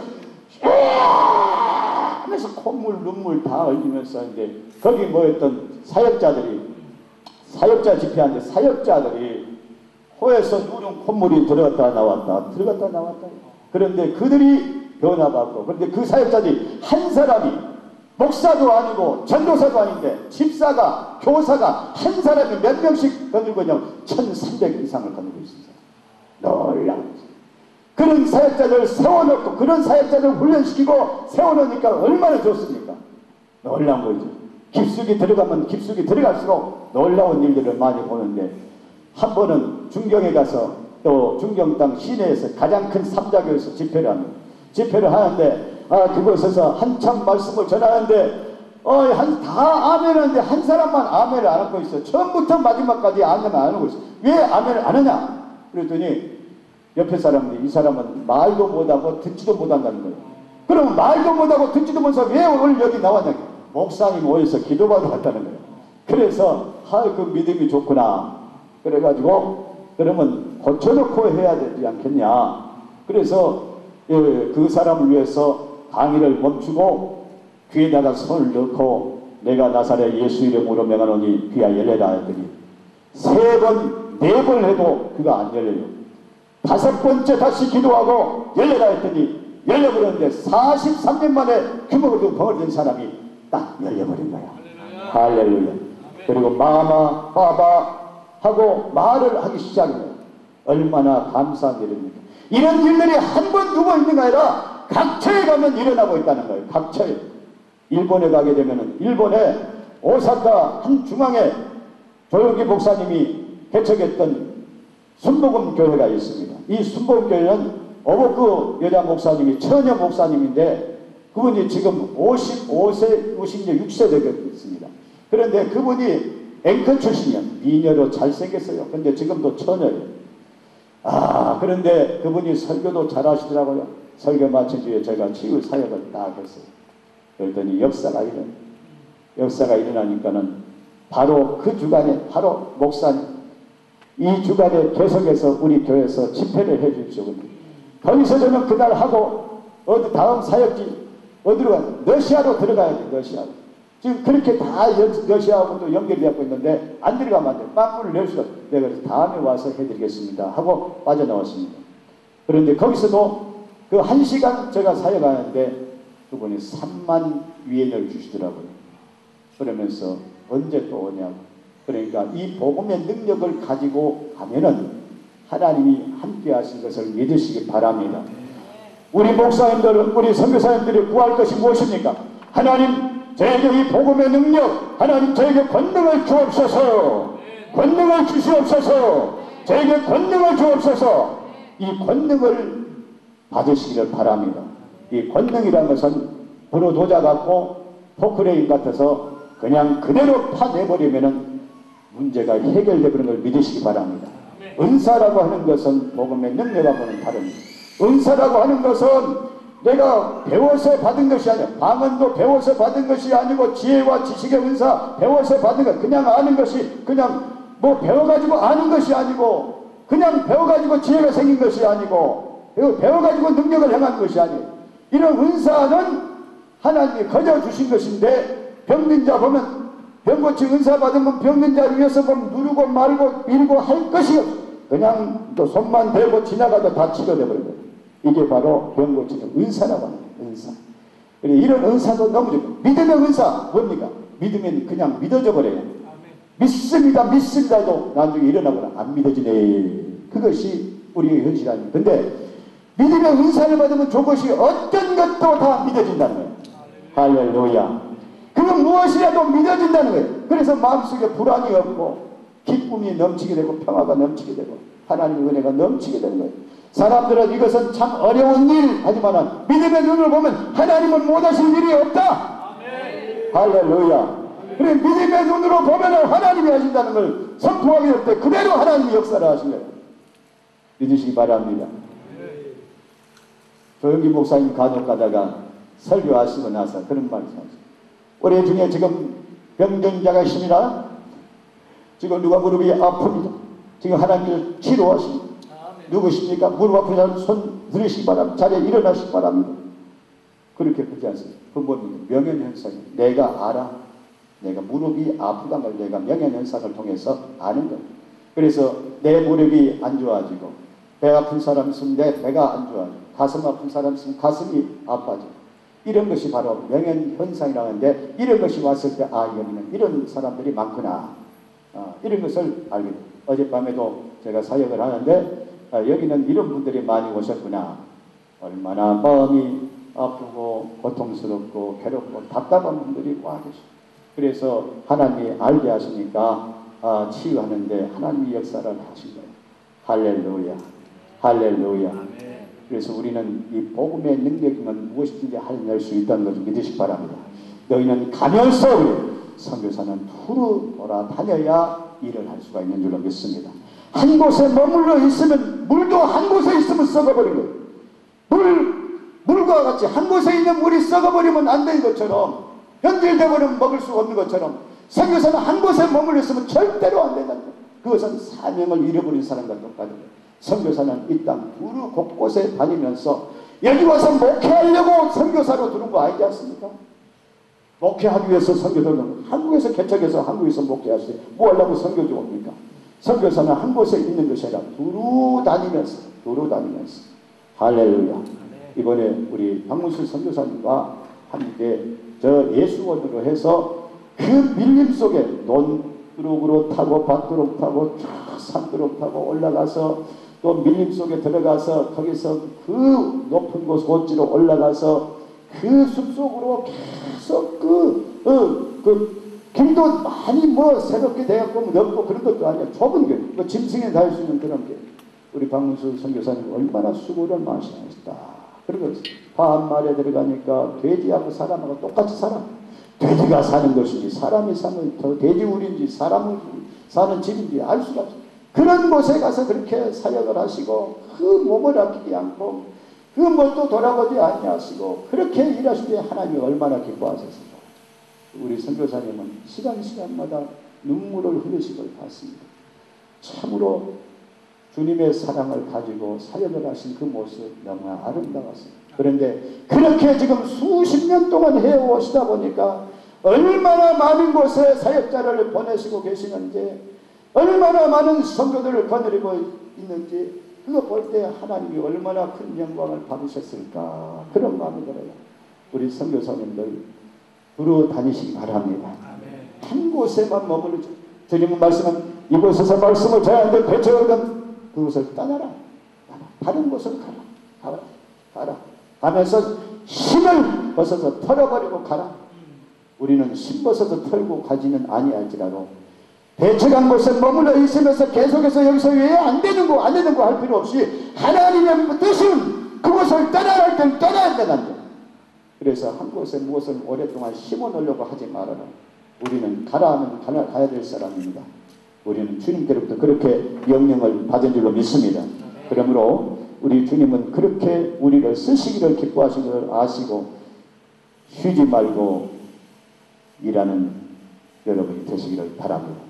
하면서 콧물 눈물 다 흘리면서 하는데 거기 모였던 사역자 집회하는데 사역자들이 코에서 누른 콧물이 들어갔다 나왔다 그런데 그들이 변화받고 그런데 그 사역자들이 한 사람이 목사도 아니고 전도사도 아닌데 집사가 교사가 한 사람이 몇 명씩 거느리고 그냥 1300 이상을 거느리고 있습니다. 놀라운 그런 사역자들을 세워놓고 그런 사역자들을 훈련시키고 세워놓으니까 얼마나 좋습니까? 놀라운 거죠. 깊숙이 들어가면 깊숙이 들어갈수록 놀라운 일들을 많이 보는데 한 번은 중경에 가서 또 중경 땅 시내에서 가장 큰 삼자교에서 집회를 하는데 그곳에서 한참 말씀을 전하는데 다 아멘하는데 한 사람만 아멘을 안 하고 있어요. 처음부터 마지막까지 아멘을 안 하고 있어요. 왜 아멘을 안 하냐? 그랬더니 옆에 사람들이 이 사람은 말도 못하고 듣지도 못한다는 거예요. 그러면 말도 못하고 듣지도 못해서 왜 오늘 여기 나왔냐? 목사님 모여서 기도받으러 왔다는 거예요. 그래서 그 믿음이 좋구나. 그래가지고 그러면 고쳐놓고 해야 되지 않겠냐. 그래서 그 사람을 위해서 강의를 멈추고 귀에다가 손을 넣고 내가 나사렛 예수 이름으로 명하노니 귀야 열려라 했더니 3번, 4번 해도 귀가 안 열려요. 5번째 다시 기도하고 열려라 했더니 열려버렸는데 43년 만에 귀목을 벙어린 사람이 딱 열려버린 거야. 할렐루야. 그리고 마마 빠바 하고 말을 하기 시작해요. 얼마나 감사한 일입니까? 이런 일들이 한 번, 두 번 있는 게 아니라 각처에 가면 일어나고 있다는 거예요. 각처에. 일본에 가게 되면은 일본에 오사카 한 중앙에 조용기 목사님이 개척했던 순복음 교회가 있습니다. 이 순복음 교회는 오버크 여자 목사님이 처녀 목사님인데 그분이 지금 55세, 56세 되겠습니다. 그런데 그분이 앵커 출신이야. 미녀로 잘생겼어요. 근데 지금도 처녀예요. 그런데 그분이 설교도 잘 하시더라고요. 설교 마친 뒤에 제가 치유 사역을 딱 했어요. 그랬더니 역사가 일어나니까는 바로 그 주간에 바로 목사님 이 주간에 계속해서 우리 교회에서 집회를 해 주십시오. 거기서 저는 그날 하고 어디 다음 사역지 어디로 가? 러시아로 들어가야 돼. 러시아로. 지금 그렇게 다 러시아하고도 연결이 되고 있는데 안 들어가면 안 돼. 빵꾸를 낼 수가 없어. 내가 그래서 다음에 와서 해드리겠습니다 하고 빠져나왔습니다. 그런데 거기서도 그 1시간 제가 사역하는데 그분이 3만 위엔을 주시더라고요. 그러면서 언제 또 오냐고. 그러니까 이 복음의 능력을 가지고 가면은 하나님이 함께 하신 것을 믿으시기 바랍니다. 우리 목사님들, 우리 선교사님들이 구할 것이 무엇입니까? 하나님, 저에게 이 복음의 능력, 하나님 저에게 권능을 주옵소서. 권능을 주시옵소서. 저에게 권능을 주옵소서. 이 권능을 받으시기를 바랍니다. 이 권능이라는 것은 불호도자 같고 포크레인 같아서 그냥 그대로 파내버리면은 문제가 해결되는 걸 믿으시기 바랍니다. 은사라고 하는 것은 복음의 능력하고는 다릅니다. 은사라고 하는 것은 내가 배워서 받은 것이 아니야. 방언도 배워서 받은 것이 아니고 지혜와 지식의 은사 배워서 받은 것, 그냥 아는 것이 그냥 뭐 배워가지고 아는 것이 아니고 그냥 배워가지고 지혜가 생긴 것이 아니고 배워가지고 능력을 행하는 것이 아니에요. 이런 은사는 하나님이 거저 주신 것인데 병든 자 보면 병 고치 은사 받으면 병든 자를 위해서 보면 누르고 말고 밀고 할 것이 없어. 그냥 또 손만 대고 지나가도 다 치료되버린 거예요. 이게 바로 병 고치는 은사라고 합니다. 은사. 이런 은사도 너무 좋고 믿음의 은사 뭡니까? 믿으면 그냥 믿어져 버려요. 믿습니다 믿습니다도 나중에 일어나거나 안 믿어지네. 그것이 우리의 현실 아닙니다. 근데 믿음의 은사를 받으면 저것이 어떤 것도 다 믿어진다는 거예요. 할렐루야. 그건 무엇이라도 믿어진다는 거예요. 그래서 마음속에 불안이 없고 기쁨이 넘치게 되고 평화가 넘치게 되고 하나님의 은혜가 넘치게 되는 거예요. 사람들은 이것은 참 어려운 일 하지만 믿음의 눈을 보면 하나님은 못하실 일이 없다. 아멘. 할렐루야. 그래 믿음의 눈으로 보면 하나님이 하신다는 걸 선포하게 될 때 그대로 하나님이 역사를 하신 거예요. 믿으시기 바랍니다. 조영기 목사님 간혹 가다가 설교하시고 나서 그런 말을 하셨어요. 올해 중에 지금 병든 자가 있습니다. 지금 누가 무릎이 아픕니다. 지금 하나님을 치료하십니다. 누구십니까? 무릎 아픈 사람 손 들으시기 바랍니다. 자리에 일어나시기 바랍니다. 그렇게 그러지 않습니다. 그 뭡니까? 명현현상이에요. 내가 알아. 내가 무릎이 아프다는 걸 내가 명현현상을 통해서 아는 거예요. 그래서 내 무릎이 안 좋아지고 배 아픈 사람 있으면 내 배가 안 좋아지고 가슴 아픈 사람 있으면 가슴이 아파지고 이런 것이 바로 명현현상이라고 하는데 이런 것이 왔을 때 여기는 이런 사람들이 많구나. 이런 것을 알게 돼요. 어젯밤에도 제가 사역을 하는데 여기는 이런 분들이 많이 오셨구나. 얼마나 마음이 아프고 고통스럽고 괴롭고 답답한 분들이 와 계시고 그래서 하나님이 알게 하시니까 치유하는데 하나님이 역사를 하신 거예요. 할렐루야. 할렐루야. 그래서 우리는 이 복음의 능력이면 무엇이든지 해낼 수 있다는 것을 믿으시기 바랍니다. 너희는 가면서 선교사는 두루 돌아다녀야 일을 할 수가 있는 줄로 믿습니다. 한 곳에 머물러 있으면 물도 한 곳에 있으면 썩어버린 거예요. 물과 같이 한 곳에 있는 물이 썩어버리면 안 되는 것처럼 변질되어버리면 먹을 수 없는 것처럼 선교사는 한 곳에 머물러 있으면 절대로 안 된다는 거예요. 그것은 사명을 잃어버린 사람과 똑같은 거예요. 선교사는 이 땅 두루 곳곳에 다니면서 여기 와서 목회하려고 선교사로 들은 거 아니지 않습니까? 목회하기 위해서 선교사는 한국에서 개척해서 한국에서 목회하세요. 뭐 하려고 선교지 옵니까? 선교사는 한 곳에 있는 것이 아니라 두루 다니면서 할렐루야. 이번에 우리 박문수 선교사님과 함께 저 예수원으로 해서 그 밀림 속에 논두룩으로 타고 밭두룩 타고 쫙 산두룩 타고 올라가서 또 밀림 속에 들어가서 거기서 그 높은 곳 고지로 올라가서 그 숲속으로 계속 그 길도 많이 뭐 새롭게 되었고 넓고 그런 것도 아니야. 좁은 길, 뭐 짐승에 닿을 수 있는 그런 길. 우리 박문수 선교사님 얼마나 수고를 많이 하셨다. 그리고 밤말에 들어가니까 돼지하고 사람하고 똑같이 살아. 돼지가 사는 것인지 사람이 사는 돼지 우리인지 사람이 사는 집인지 알 수가 없어. 그런 곳에 가서 그렇게 사역을 하시고 그 몸을 아끼지 않고 그 몸도 돌아보지 아니하시고 그렇게 일하실 때 하나님이 얼마나 기뻐하셨습니까? 우리 선교사님은 시간마다 눈물을 흘리시걸 봤습니다. 참으로 주님의 사랑을 가지고 사역을 하신 그 모습 너무나 아름다웠습니다. 그런데 그렇게 지금 수십 년 동안 해오시다 보니까 얼마나 많은 곳에 사역자를 보내시고 계시는지 얼마나 많은 성도들을 거느리고 있는지 그거 볼 때 하나님이 얼마나 큰 영광을 받으셨을까 그런 마음이 들어요. 우리 선교사님들 두루 다니시기 바랍니다. 한 곳에만 머무르죠. 주님은 말씀은 이곳에서 말씀을 저희한테 배쳐오던 그곳을 떠나라. 다른 곳을 가라. 가면서 힘을 벗어서 털어버리고 가라. 우리는 힘 벗어서 털고 가지는 아니할지라도 배척한 곳에 머물러 있으면서 계속해서 여기서 왜 안 되는 거 할 필요 없이 하나님의 뜻은 그곳을 떠나야 할 때는 떠나야 된다. 그래서 한 곳에 무엇을 오랫동안 심어놓으려고 하지 말아라. 우리는 가라 하면 가야 될 사람입니다. 우리는 주님께로부터 그렇게 명령을 받은 줄로 믿습니다. 그러므로 우리 주님은 그렇게 우리를 쓰시기를 기뻐하시는 걸 아시고 쉬지 말고 일하는 여러분이 되시기를 바랍니다.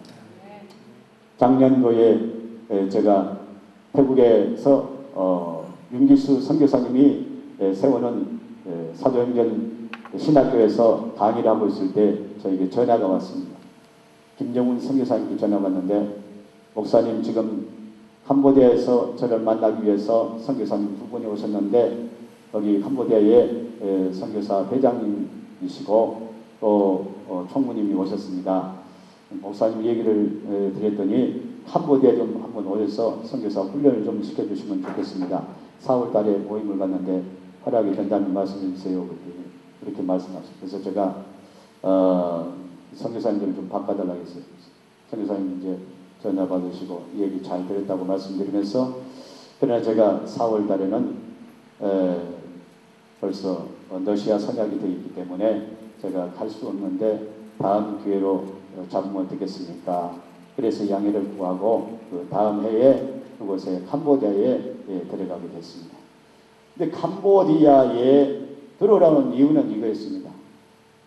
작년도에 제가 태국에서 윤기수 선교사님이 세우는 사도행전 신학교에서 강의를 하고 있을 때 저에게 전화가 왔습니다. 김정훈 선교사님께 전화가 왔는데 목사님 지금 캄보디아에서 저를 만나기 위해서 선교사님 두 분이 오셨는데 거기 캄보디아의 선교사 회장님이시고 또 총무님이 오셨습니다. 목사님 얘기를 드렸더니 캄보디아 좀 한번 오셔서 선교사 훈련을 좀 시켜주시면 좋겠습니다. 4월 달에 모임을 갔는데 허락이 된다면 말씀해 주세요. 그렇게 말씀하셨어요. 그래서 제가 선교사님들을 좀 바꿔달라고 했어요. 선교사님 이제 전화 받으시고 이 얘기 잘 들었다고 말씀드리면서 그러나 제가 4월 달에는 벌써 러시아 선약이 되어 있기 때문에 제가 갈 수 없는데 다음 기회로 잡으면 어떻겠습니까? 그래서 양해를 구하고 그 다음 해에 그곳에 캄보디아에 들어가게 됐습니다. 근데 캄보디아에 들어오라는 이유는 이거였습니다.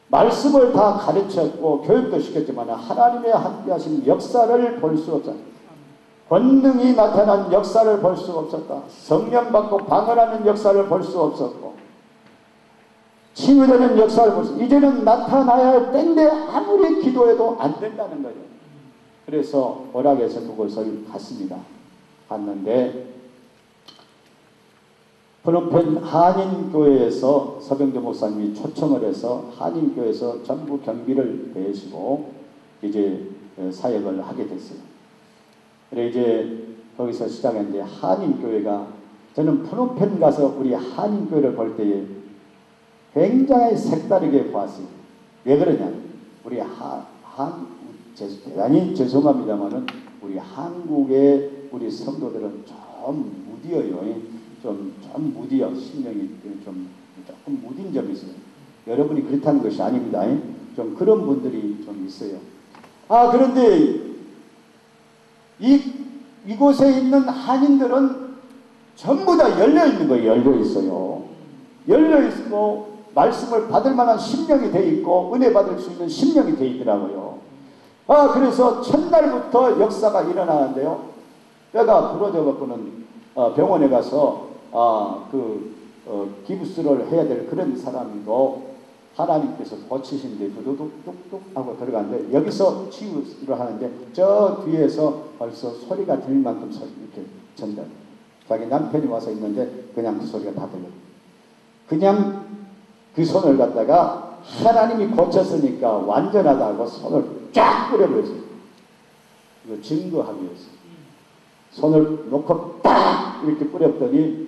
말씀을 다 가르쳤고 교육도 시켰지만 하나님의 함께하신 역사를 볼 수 없었다. 권능이 나타난 역사를 볼 수 없었다. 성령 받고 방언하는 역사를 볼 수 없었고 치유되는 역사를 볼 수 이제는 나타나야 할 때인데 아무리 기도해도 안 된다는 거예요. 그래서 오락에서 그곳을 갔습니다. 갔는데 프놈펜 한인교회에서 서병조 목사님이 초청을 해서 한인교회에서 전부 경비를 대시고 이제 사역을 하게 됐어요. 그래 이제 거기서 시작했는데 한인교회가 저는 프놈펜 가서 우리 한인교회를 볼 때에 굉장히 색다르게 보았어요. 왜 그러냐? 우리 대단히 죄송합니다만은 우리 한국의 우리 성도들은 좀 무디어요. 좀 무디어 심령이 좀 조금 무딘 점이 있어요. 여러분이 그렇다는 것이 아닙니다. 좀 그런 분들이 좀 있어요. 그런데 이곳에 있는 한인들은 전부 다 열려 있는 거예요. 열려 있어요. 열려 있고 말씀을 받을 만한 심령이 돼 있고 은혜 받을 수 있는 심령이 돼 있더라고요. 그래서 첫날부터 역사가 일어나는데요. 뼈가 부러져 갖고는 병원에 가서 기부스를 해야 될 그런 사람이고 하나님께서 고치신데 두두둑둑둑 하고 들어가는데 여기서 치유를 하는데 저 뒤에서 벌써 소리가 들릴 만큼 이렇게 전달. 자기 남편이 와서 있는데 그냥 그 소리가 다 들려요. 그냥 그 손을 갖다가 하나님이 고쳤으니까 완전하다고 손을 쫙 뿌려버렸어요. 이거 증거하기 위해서. 손을 놓고 딱 이렇게 뿌렸더니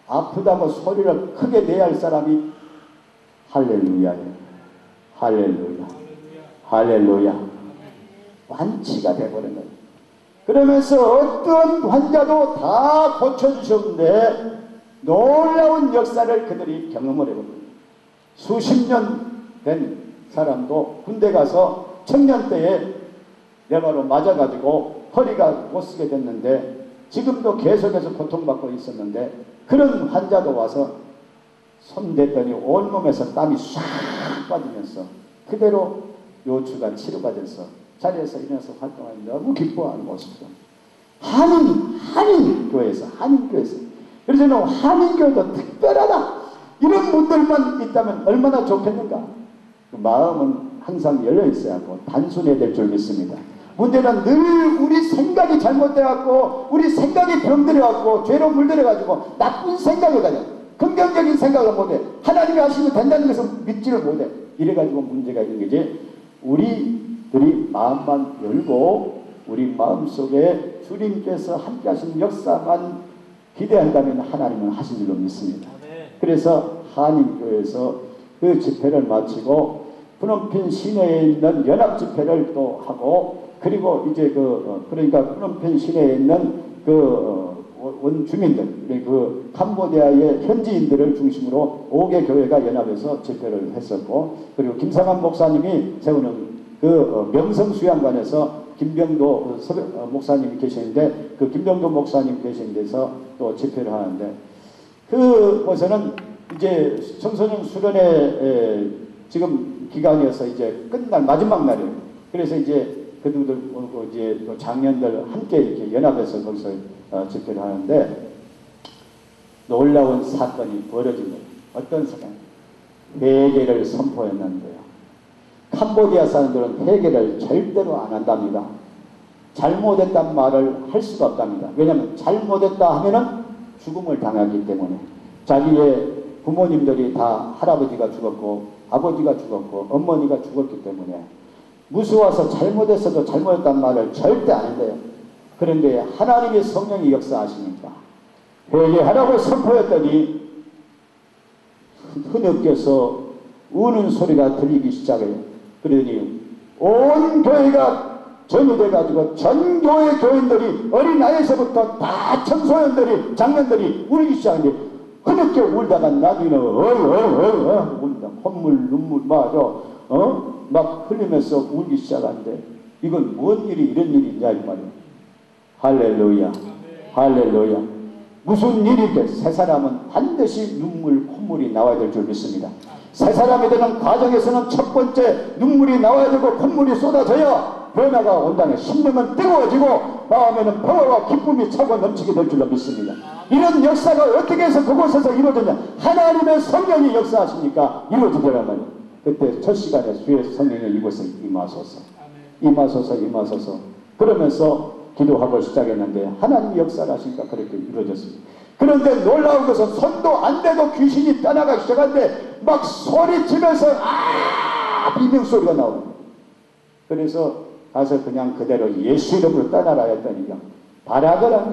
아프다고 소리를 크게 내야 할 사람이 할렐루야예요. 할렐루야. 할렐루야. 완치가 되어버린 거예요. 그러면서 어떤 환자도 다 고쳐주셨는데 놀라운 역사를 그들이 경험을 해봅니다. 수십 년 된 사람도 군대 가서 청년 때에 뇌바로 맞아가지고 허리가 못 쓰게 됐는데 지금도 계속해서 고통받고 있었는데 그런 환자도 와서 손댔더니 온몸에서 땀이 싹 빠지면서 그대로 요추가 치료가 돼서 자리에서 일어나서 활동하는 너무 기뻐하는 모습이죠. 한인교회에서. 그래서 저는 한인교회도 특별하다. 이런 분들만 있다면 얼마나 좋겠는가. 그 마음은 항상 열려 있어야 하고 단순해야 될 줄 믿습니다. 문제는 늘 우리 생각이 잘못돼갖고 우리 생각이 병들어갖고 죄로 물들어가지고 나쁜 생각을 가져 긍정적인 생각을 못해. 하나님이 하시면 된다는 것을 믿지를 못해. 이래가지고 문제가 있는 거지. 우리들이 마음만 열고 우리 마음속에 주님께서 함께 하신 역사만 기대한다면 하나님은 하신 줄로 믿습니다. 그래서 한인교회에서 그 집회를 마치고 프놈펜 시내에 있는 연합 집회를 또 하고 그리고 이제 그러니까 프놈펜 시내에 있는 원주민들 그 캄보디아의 현지인들을 중심으로 5개 교회가 연합해서 집회를 했었고 그리고 김상환 목사님이 세우는 명성수양관에서 김병도 목사님이 계시는데 그 김병도 목사님 계신 데서 또 집회를 하는데 그곳에는 이제 청소년 수련회 지금 기간이어서 이제 끝날 마지막 날이에요. 그래서 이제 그들도 이제 장년들 함께 이렇게 연합해서 거기서 집회를 하는데 놀라운 사건이 벌어진 거예요. 어떤 사건? 회개를 선포했는데요. 캄보디아 사람들은 회개를 절대로 안 한답니다. 잘못했단 말을 할 수가 없답니다. 왜냐하면 잘못했다 하면은 죽음을 당하기 때문에 자기의 부모님들이 다 할아버지가 죽었고 아버지가 죽었고 어머니가 죽었기 때문에 무서워서 잘못했어도 잘못했단 말을 절대 안 한대요. 그런데 하나님의 성령이 역사하시니까 회개하라고 선포했더니 흐느껴서 우는 소리가 들리기 시작해요. 그러니 온 교회가 전유돼가지고 전 교회 교인들이 어린아이에서부터 다 청소년들이 장년들이 울기 시작하는데 흐느껴 울다가 나중에는 운다. 콧물 눈물 막 흘리면서 울기 시작하는데 이건 뭔 일이 이런 일이 있냐 이 말이에요. 할렐루야. 할렐루야. 무슨 일이든 새 사람은 반드시 눈물 콧물이 나와야 될 줄 믿습니다. 새 사람이 되는 과정에서는 첫 번째 눈물이 나와야 되고 콧물이 쏟아져야 변화가 온다는 심령은 뜨거워지고 마음에는 평화와 기쁨이 차고 넘치게 될 줄로 믿습니다. 이런 역사가 어떻게 해서 그곳에서 이루어졌냐? 하나님의 성령이 역사하시니까 이루어지더란 말이에요. 그때 첫 시간에 주의 성령이 이곳에 임하소서 그러면서 기도하고 시작했는데 하나님이 역사를 하시니까 그렇게 이루어졌습니다. 그런데 놀라운 것은 손도 안 대고 귀신이 떠나가기 시작하는데 막 소리치면서 비명소리가 나옵니다. 그래서 가서 그냥 그대로 예수 이름으로 떠나라 했더니 바라거라.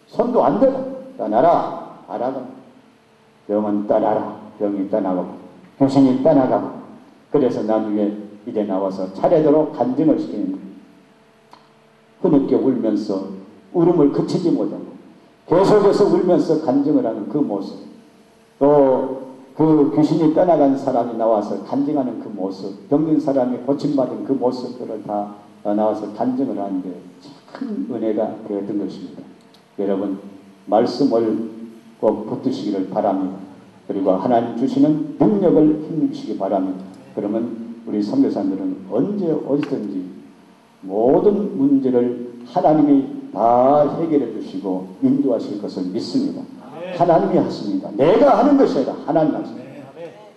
손도 안 대고 떠나라. 바라거라. 병은 떠나라. 병이 떠나가고 귀신이 떠나가고 그래서 나중에 이제 나와서 차례대로 간증을 시키는 흐느껴 울면서 울음을 그치지 못하고 계속해서 울면서 간증을 하는 그 모습 또 그 귀신이 떠나간 사람이 나와서 간증하는 그 모습 병든 사람이 고침받은 그 모습들을 다 나와서 간증을 하는데 큰 은혜가 되었던 것입니다. 여러분 말씀을 꼭 붙드시기를 바랍니다. 그리고 하나님 주시는 능력을 힘입으시기 바랍니다. 그러면 우리 선교사님들은 언제 어디든지 모든 문제를 하나님이 다 해결해 주시고 인도하실 것을 믿습니다. 하나님이 하십니다. 내가 하는 것이 아니라 하나님이 하십니다.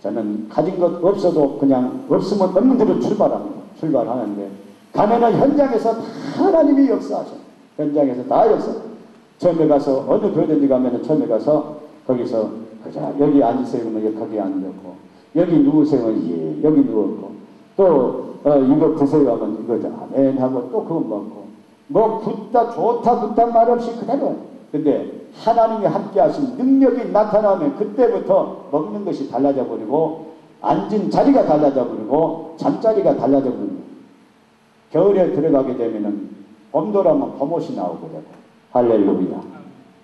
저는 가진 것 없어도 그냥 없으면 없는 대로 출발하는데 가면은 현장에서 다 하나님이 역사하셔요. 현장에서 다 역사. 처음에 가서 어느 교회든지 가면은 처음에 가서 거기서 그자 여기 앉으세요 그러면 거기 앉았고 여기 누우세요 예 여기 누웠고 또 이거 드세요 하면 이거 아멘 하고 또 그거 먹고 뭐 붓다 좋다 붓다 말 없이 그대로. 근데 하나님이 함께 하신 능력이 나타나면 그때부터 먹는 것이 달라져 버리고 앉은 자리가 달라져 버리고 잠자리가 달라져 버리고 겨울에 들어가게 되면은 봄도라면 봄옷이 나오고 그래요. 할렐루야.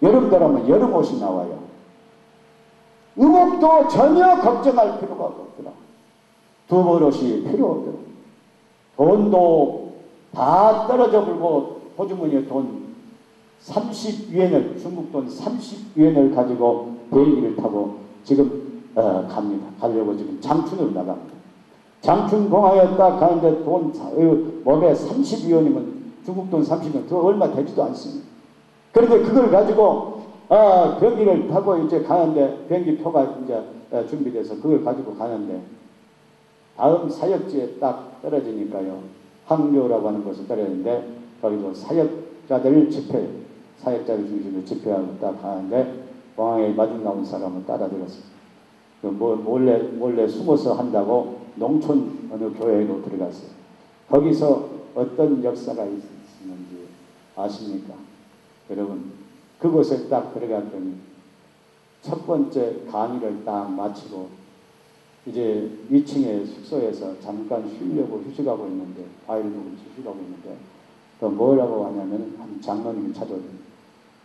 여름도라면 여름옷이 나와요. 의복도 전혀 걱정할 필요가 없더라. 두벌옷이 필요 없더라. 돈도 다 떨어져 버리고 호주머니에 돈 30위엔을 중국 돈 30위엔을 가지고 비행기를 타고 지금 갑니다. 가려고 지금 장춘으로 나갑니다. 장춘 공항에 딱 가는데 돈 몸에 30위엔이면 중국 돈 30위엔 그 얼마 되지도 않습니다. 그런데 그걸 가지고 비행기를 타고 이제 가는데 비행기 표가 이제 준비돼서 그걸 가지고 가는데 다음 사역지에 딱 떨어지니까요. 항교라고 하는 곳에 떨어지는데 거기도 사역자들 집회, 사역자들 중심으로 집회하고 딱 가는데 공항에 마중 나온 사람은 따라들었어요. 몰래 숨어서 한다고 농촌 어느 교회로 들어갔어요. 거기서 어떤 역사가 있었는지 아십니까? 여러분, 그곳에 딱 들어갔더니 첫 번째 강의를 딱 마치고 이제 2층에 숙소에서 잠깐 쉬려고 휴식하고 있는데 과일 먹으면서 휴식하고 있는데 또 뭐라고 하냐면 한 장로님이 찾아오더니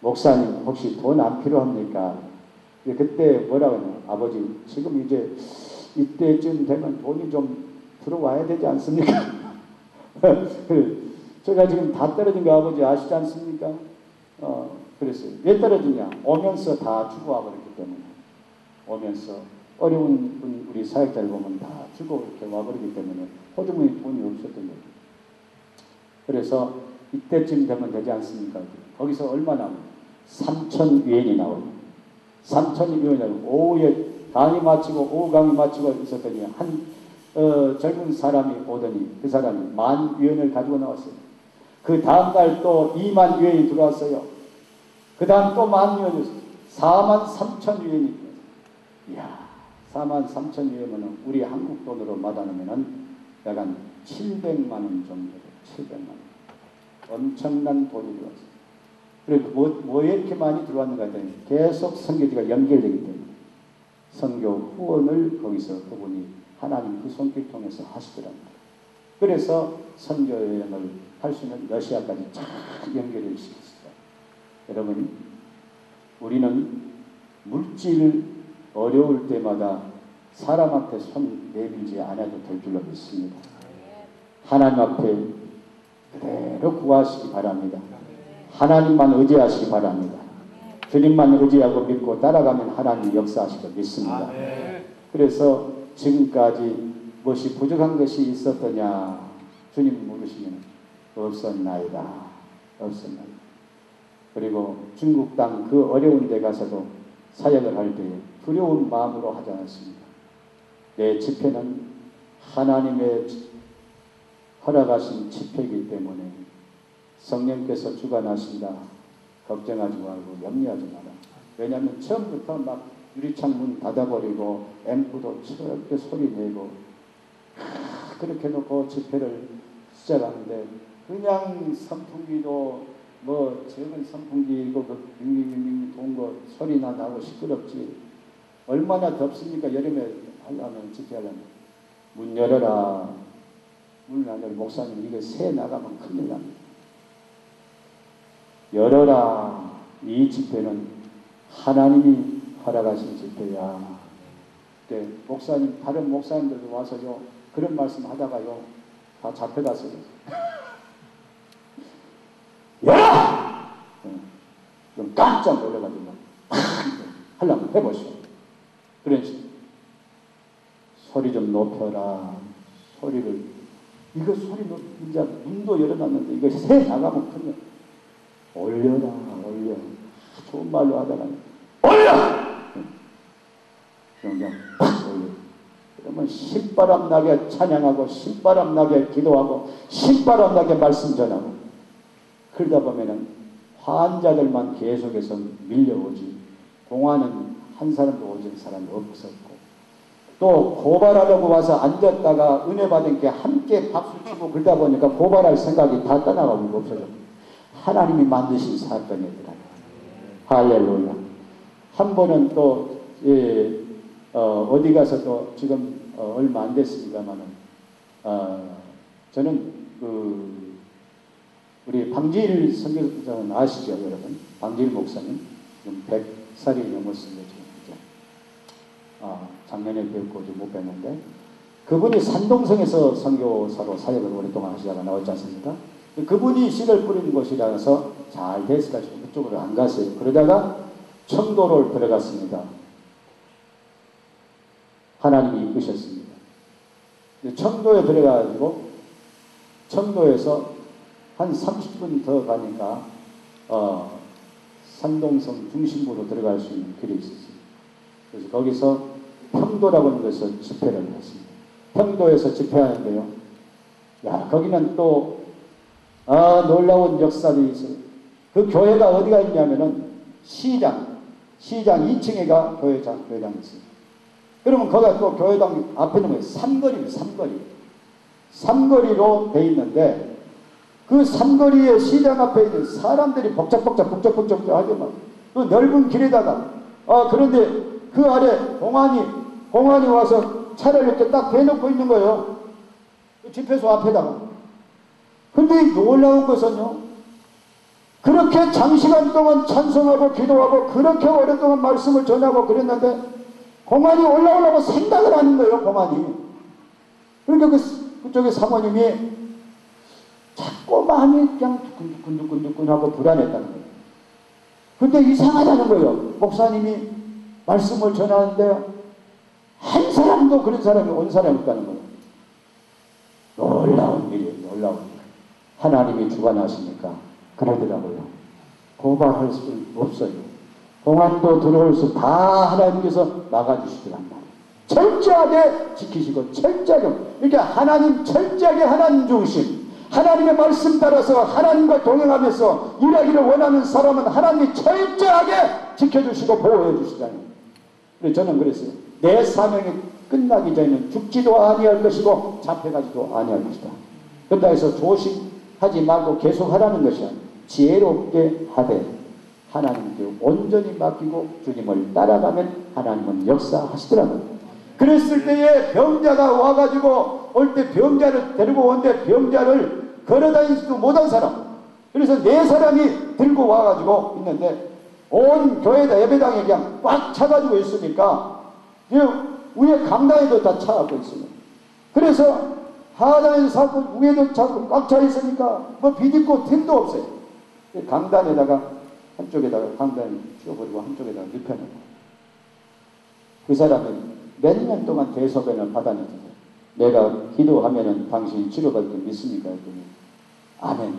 목사님 혹시 돈 안 필요합니까? 그때 뭐라고 하냐면 아버지 지금 이제 이때쯤 되면 돈이 좀 들어와야 되지 않습니까? 제가 지금 다 떨어진 거 아버지 아시지 않습니까? 그랬어요. 왜 떨어지냐? 오면서 다 주고 와버렸기 때문에. 오면서 어려운 분, 우리 사역자를 보면 다 주고 이렇게 와버리기 때문에 호주머니 돈이 없었던 거예요. 그래서 이때쯤 되면 되지 않습니까? 거기서 얼마 나오냐? 3,000위엔이 나오요. 3,000위엔이 나오고 오후에 강의 마치고 오후 강의 마치고 있었더니 한 젊은 사람이 오더니 그 사람이 10,000위엔을 가지고 나왔어요. 그 다음날 또 20,000위엔이 들어왔어요. 그 다음 또 10,000위엔이 43,000위엔이 이야 43,000위엔이면 우리 한국 돈으로 마다하면은 약간 700만 원 정도 돼요. 700만 원. 엄청난 돈이 들어왔어요. 그리고 뭐에 이렇게 많이 들어왔는가 했더니 계속 선교지가 연결되기 때문에 선교 후원을 거기서 그분이 하나님 그 손길 통해서 하시더랍니다. 그래서 선교 여행을 할 수 있는 러시아까지 쫙 연결을 시켰습니다. 여러분, 우리는 물질 어려울 때마다 사람한테 손 내밀지 않아도 될 줄로 믿습니다. 하나님 앞에 그대로 구하시기 바랍니다. 하나님만 의지하시기 바랍니다. 주님만 의지하고 믿고 따라가면 하나님 역사하시고 믿습니다. 그래서 지금까지 무엇이 부족한 것이 있었더냐 주님 물으시면 없었나이다. 없었나이다. 그리고 중국 땅 그 어려운 데 가서도 사역을 할 때 두려운 마음으로 하지 않았습니다. 내 집회는 하나님의 허락하신 집회이기 때문에 성령께서 주관하신다. 걱정하지 말고 염려하지 마라. 왜냐하면 처음부터 막 유리창 문 닫아버리고 앰프도 저렇게 소리 내고 그렇게 놓고 집회를 시작하는데 그냥 선풍기도 뭐 적은 선풍기고 그 빙빙빙빙 도는 거 소리나 나고 시끄럽지. 얼마나 덥습니까? 여름에 하려면 집회하려면 문 열어라. 문 안 열어. 목사님 이거 새 나가면 큰일 납니다. 열어라. 이 집회는 하나님이 허락하신 집회야. 네, 목사님 다른 목사님들도 와서요 그런 말씀 하다가요 다 잡혀갔어요. 열어! 좀 깜짝 놀라가지고 하려면 해보시오. 그러지. 소리 좀 높여라. 소리를 이거 소리 이제 문도 열어놨는데 이거 새 나가면 큰일. 올려라 올려. 좋은 말로 하다가 올려! 그냥 팍 올려. 그러면 신바람 나게 찬양하고 신바람 나게 기도하고 신바람 나게 말씀 전하고 그러다 보면은 환자들만 계속해서 밀려오지 공화는 한 사람도 오는 사람이 없었고 또 고발하려고 와서 앉았다가 은혜 받은 게 함께 박수 치고 그러다 보니까 고발할 생각이 다 떠나가고 없어졌고 하나님이 만드신 사건이더라. 할렐루야. 한 번은 또 어디 가서 또 지금 얼마 안 됐습니다만은 저는 우리 방지일 선교사는 아시죠, 여러분? 방지일 목사님 지금 100살이 넘었습니다. 지금 작년에 뵙고 못 뵀는데 그분이 산동성에서 선교사로 사역을 오랫동안 하시다가 나왔지 않습니까? 그분이 씨를 뿌리는 곳이라서 잘 됐어가지고 그쪽으로 안 갔어요. 그러다가 청도를 들어갔습니다. 하나님이 이끄셨습니다. 청도에 들어가가지고 청도에서 한 30분 더 가니까 산동성 중심부로 들어갈 수 있는 길이 있었어요. 그래서 거기서 평도라고 하는 곳에서 집회를 했습니다. 평도에서 집회하는데요. 야, 거기는 또 놀라운 역사들이 있어요. 그 교회가 어디가 있냐면은 시장 2층에가 교회장이 있어요. 그러면 거기가 또 교회당 앞에는 뭐예요? 삼거리입니다. 삼거리로 돼 있는데 그 삼거리의 시장 앞에 있는 사람들이 복잡복잡 하게 막 그 넓은 길에다가 그런데 그 아래 공안이 와서 차를 이렇게 딱 대놓고 있는 거예요. 그 집회소 앞에다가. 근데 놀라운 것은요, 그렇게 장시간 동안 찬송하고 기도하고 그렇게 오랫동안 말씀을 전하고 그랬는데 공안이 올라오려고 생각을 하는 거예요. 공안이. 그러니까 그쪽에 사모님이 자꾸 마음이 그냥 두근두근하고 불안했다는 거예요. 근데 이상하다는 거예요. 목사님이 말씀을 전하는데 한 사람도 그런 사람이 온 사람이 없다는 거예요. 놀라운 일이에요. 놀라운 일. 하나님이 주관하시니까 그러더라고요. 고발할 수 없어요. 공안도 들어올 수 다 하나님께서 막아주시더란 말이에요. 철저하게 지키시고 철저하게 그러니까 하나님 철저하게 하나님 중심 하나님의 말씀 따라서 하나님과 동행하면서 일하기를 원하는 사람은 하나님이 철저하게 지켜주시고 보호해 주시잖아요. 그래서 저는 그랬어요. 내 사명이 끝나기 전에는 죽지도 아니할 것이고 잡혀가지도 아니할 것이다. 그런다 해서 조심하지 말고 계속 하라는 것이야. 지혜롭게 하되 하나님께 온전히 맡기고 주님을 따라가면 하나님은 역사하시더라고요. 그랬을 때에 병자가 와가지고 올 때 병자를 데리고 오는데 병자를 걸어다니지도 못한 사람, 그래서 4사람이 들고 와가지고 있는데 온 교회다 예배당에 그냥 꽉 차가지고 있으니까 위에 강당에도 다 차갖고 있습니다. 그래서 하단에서 사고 위에도 차고 꽉 차 있으니까 뭐 비집고 틈도 없어요. 강단에다가 한쪽에다가 강단을 치워버리고 한쪽에다가 눕혀놓고 그 사람은 몇 년 동안 대소변을 받았는데 내가 기도하면은 당신이 치료받을 때 믿습니까? 했더니 아멘.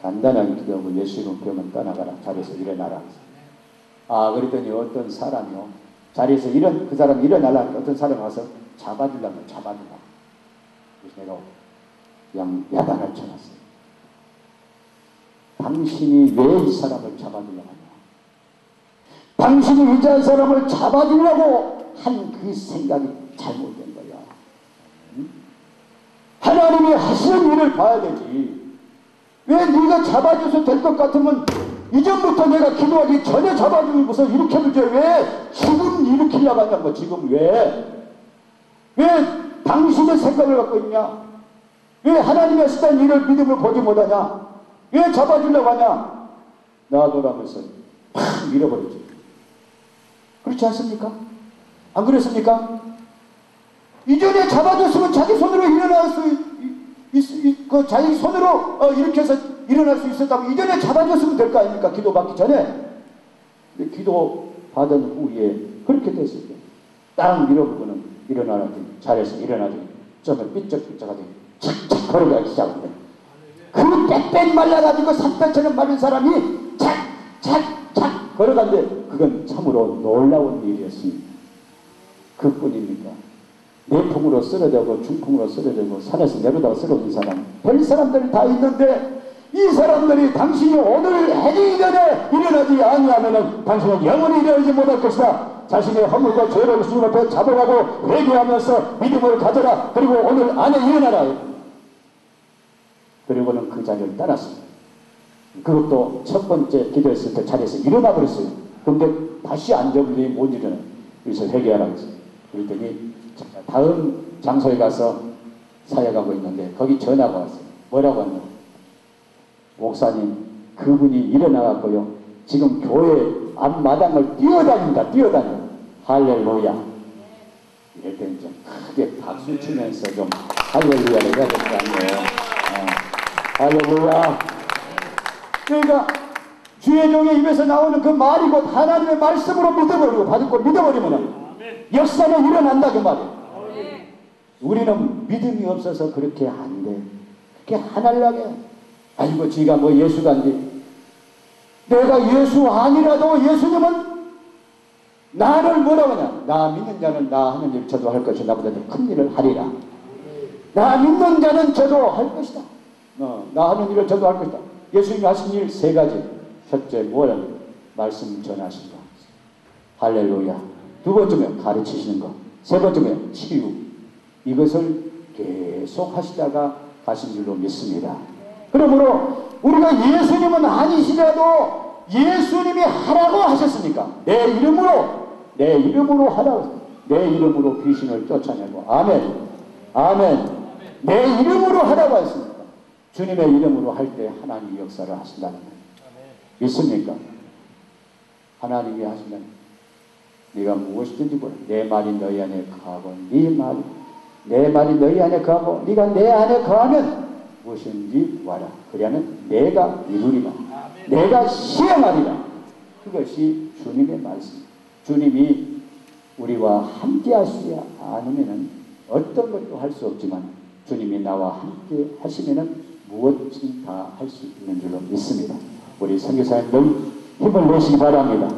간단하게 기도하고 예수 이름 병은 떠나가라. 자리에서 일어나라. 그랬더니 어떤 사람이요. 자리에서 그 사람이 일어나려니까 어떤 사람이 와서 잡아주려고. 그래서 내가 그냥 야단을 쳐놨어요. 당신이 왜 이 사람을 잡아주려고 하냐. 당신이 위대한 사람을 잡아주려고 한 그 생각이 잘못된 거야. 하나님이 하시는 일을 봐야 되지. 왜 네가 잡아줘서 될 것 같으면 이전부터 내가 기도하기 전에 잡아주고서 일으켜주지 왜 지금 일으키려고 하냐고. 지금 왜 당신의 생각을 갖고 있냐. 왜 하나님이 하시다는 일을 믿음을 보지 못하냐. 왜 잡아주려고 하냐. 놔둬라면서 팍 밀어버리지. 그렇지 않습니까? 안 그랬습니까? 이전에 잡아줬으면 자기 손으로 일어날 수 자기 손으로 이렇게 해서 일어날 수 있었다고 이전에 잡아줬으면 될 거 아닙니까? 기도 받기 전에. 근데 기도 받은 후에 그렇게 됐을 때 딱 밀어보고는 일어나라더니 자리에서 일어나더니 점을 삐쩍삐쩍하더니 착착 걸어가기 시작합니다. 그 빽빽 말라가지고 산패처럼 마른 사람이 착착착 걸어가는데 그건 참으로 놀라운 일이었습니다. 그뿐입니까? 내풍으로 쓰러지고 중풍으로 쓰러지고 산에서 내려다가 쓰러진 사람 별 사람들이 다 있는데 이 사람들이 당신이 오늘 해지기 전에 일어나지 아니하면 당신은 영원히 일어나지 못할 것이다. 자신의 허물과 죄를 주님 앞에 잡아가고 회개하면서 믿음을 가져라. 그리고 오늘 안에 일어나라. 그리고는 그 자리를 떠났습니다. 그것도 첫 번째 기도했을 때 자리에서 일어나 버렸어요. 근데 다시 앉아버리니 못 일어나. 그래서 회개하라고 했어요. 그랬더니 다음 장소에 가서 사역하고 있는데 거기 전화가 왔어요. 뭐라고 하냐. 목사님, 그분이 일어나갖고요. 지금 교회 앞마당을 뛰어다닌다. 할렐루야. 이럴 때는 좀 크게 박수 치면서 좀 할렐루야를 해야 될 거 아니에요. 할렐루야. 그러니까 주의 종의 입에서 나오는 그 말이 곧 하나님의 말씀으로 믿어버리고 받고 믿어버리면 역사는 일어난다 그 말이에요. 우리는 믿음이 없어서 그렇게 안 돼. 그렇게 하늘나게 아이고 지가 뭐 예수가 안지. 내가 예수 아니라도 예수님은 나를 뭐라고 하냐. 나 믿는 자는 나 하는 일 저도 할 것이 나보다 더 큰 일을 하리라. 나 믿는 자는 저도 할 것이다. 나 하는 일을 저도 할 것이다. 예수님이 하신 일 세 가지. 첫째 뭘? 말씀 전하신 거. 할렐루야. 두 번째면 가르치시는 거. 세 번째면 치유. 이것을 계속 하시다가 가신 줄로 믿습니다. 그러므로 우리가 예수님은 아니시라도 예수님이 하라고 하셨으니까 내 이름으로 하라고. 내 이름으로 귀신을 쫓아내고 아멘. 내 이름으로 하라고 했습니다. 주님의 이름으로 할 때 하나님이 역사를 하신다는 거예요. 믿습니까? 하나님이 하시면 네가 무엇이든지 보라. 내 말이 너희 안에 거하고 내 말이 너희 안에 거하고 네가 내 안에 거하면 무엇인지 구하라. 그리하면 내가 이루리라. 내가 시행하리라. 그것이 주님의 말씀. 주님이 우리와 함께 하시지 않으면 어떤 것도 할 수 없지만 주님이 나와 함께 하시면 무엇이든 다 할 수 있는 줄로 믿습니다. 우리 선교사님들 힘을 내시기 바랍니다.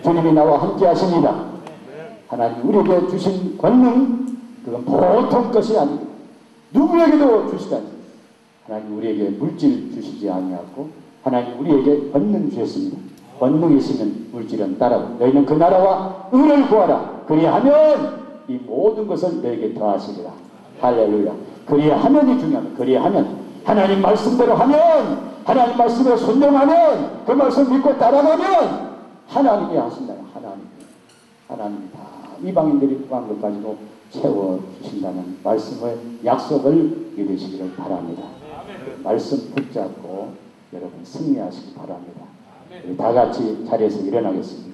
주님이 나와 함께 하십니다. 하나님 우리에게 주신 권능 그건 보통 것이 아닙니다. 누구에게도 주시지 않습니다. 하나님 우리에게 물질 주시지 아니하고 하나님 우리에게 권능 주셨습니다. 권능이 있으면 물질은 따라오고 너희는 그 나라와 의를 구하라. 그리하면 이 모든 것을 너에게 더하시리라. 할렐루야. 그리하면이 중요합니다. 그리하면 하나님 말씀대로 하면 하나님 말씀에 순종하면 그 말씀 믿고 따라가면 하나님이 하신다. 하나님이 다 이방인들이 구한 것까지도 채워주신다는 말씀의 약속을 믿으시기를 바랍니다. 말씀 붙잡고 여러분 승리하시기 바랍니다. 우리 다 같이 자리에서 일어나겠습니다.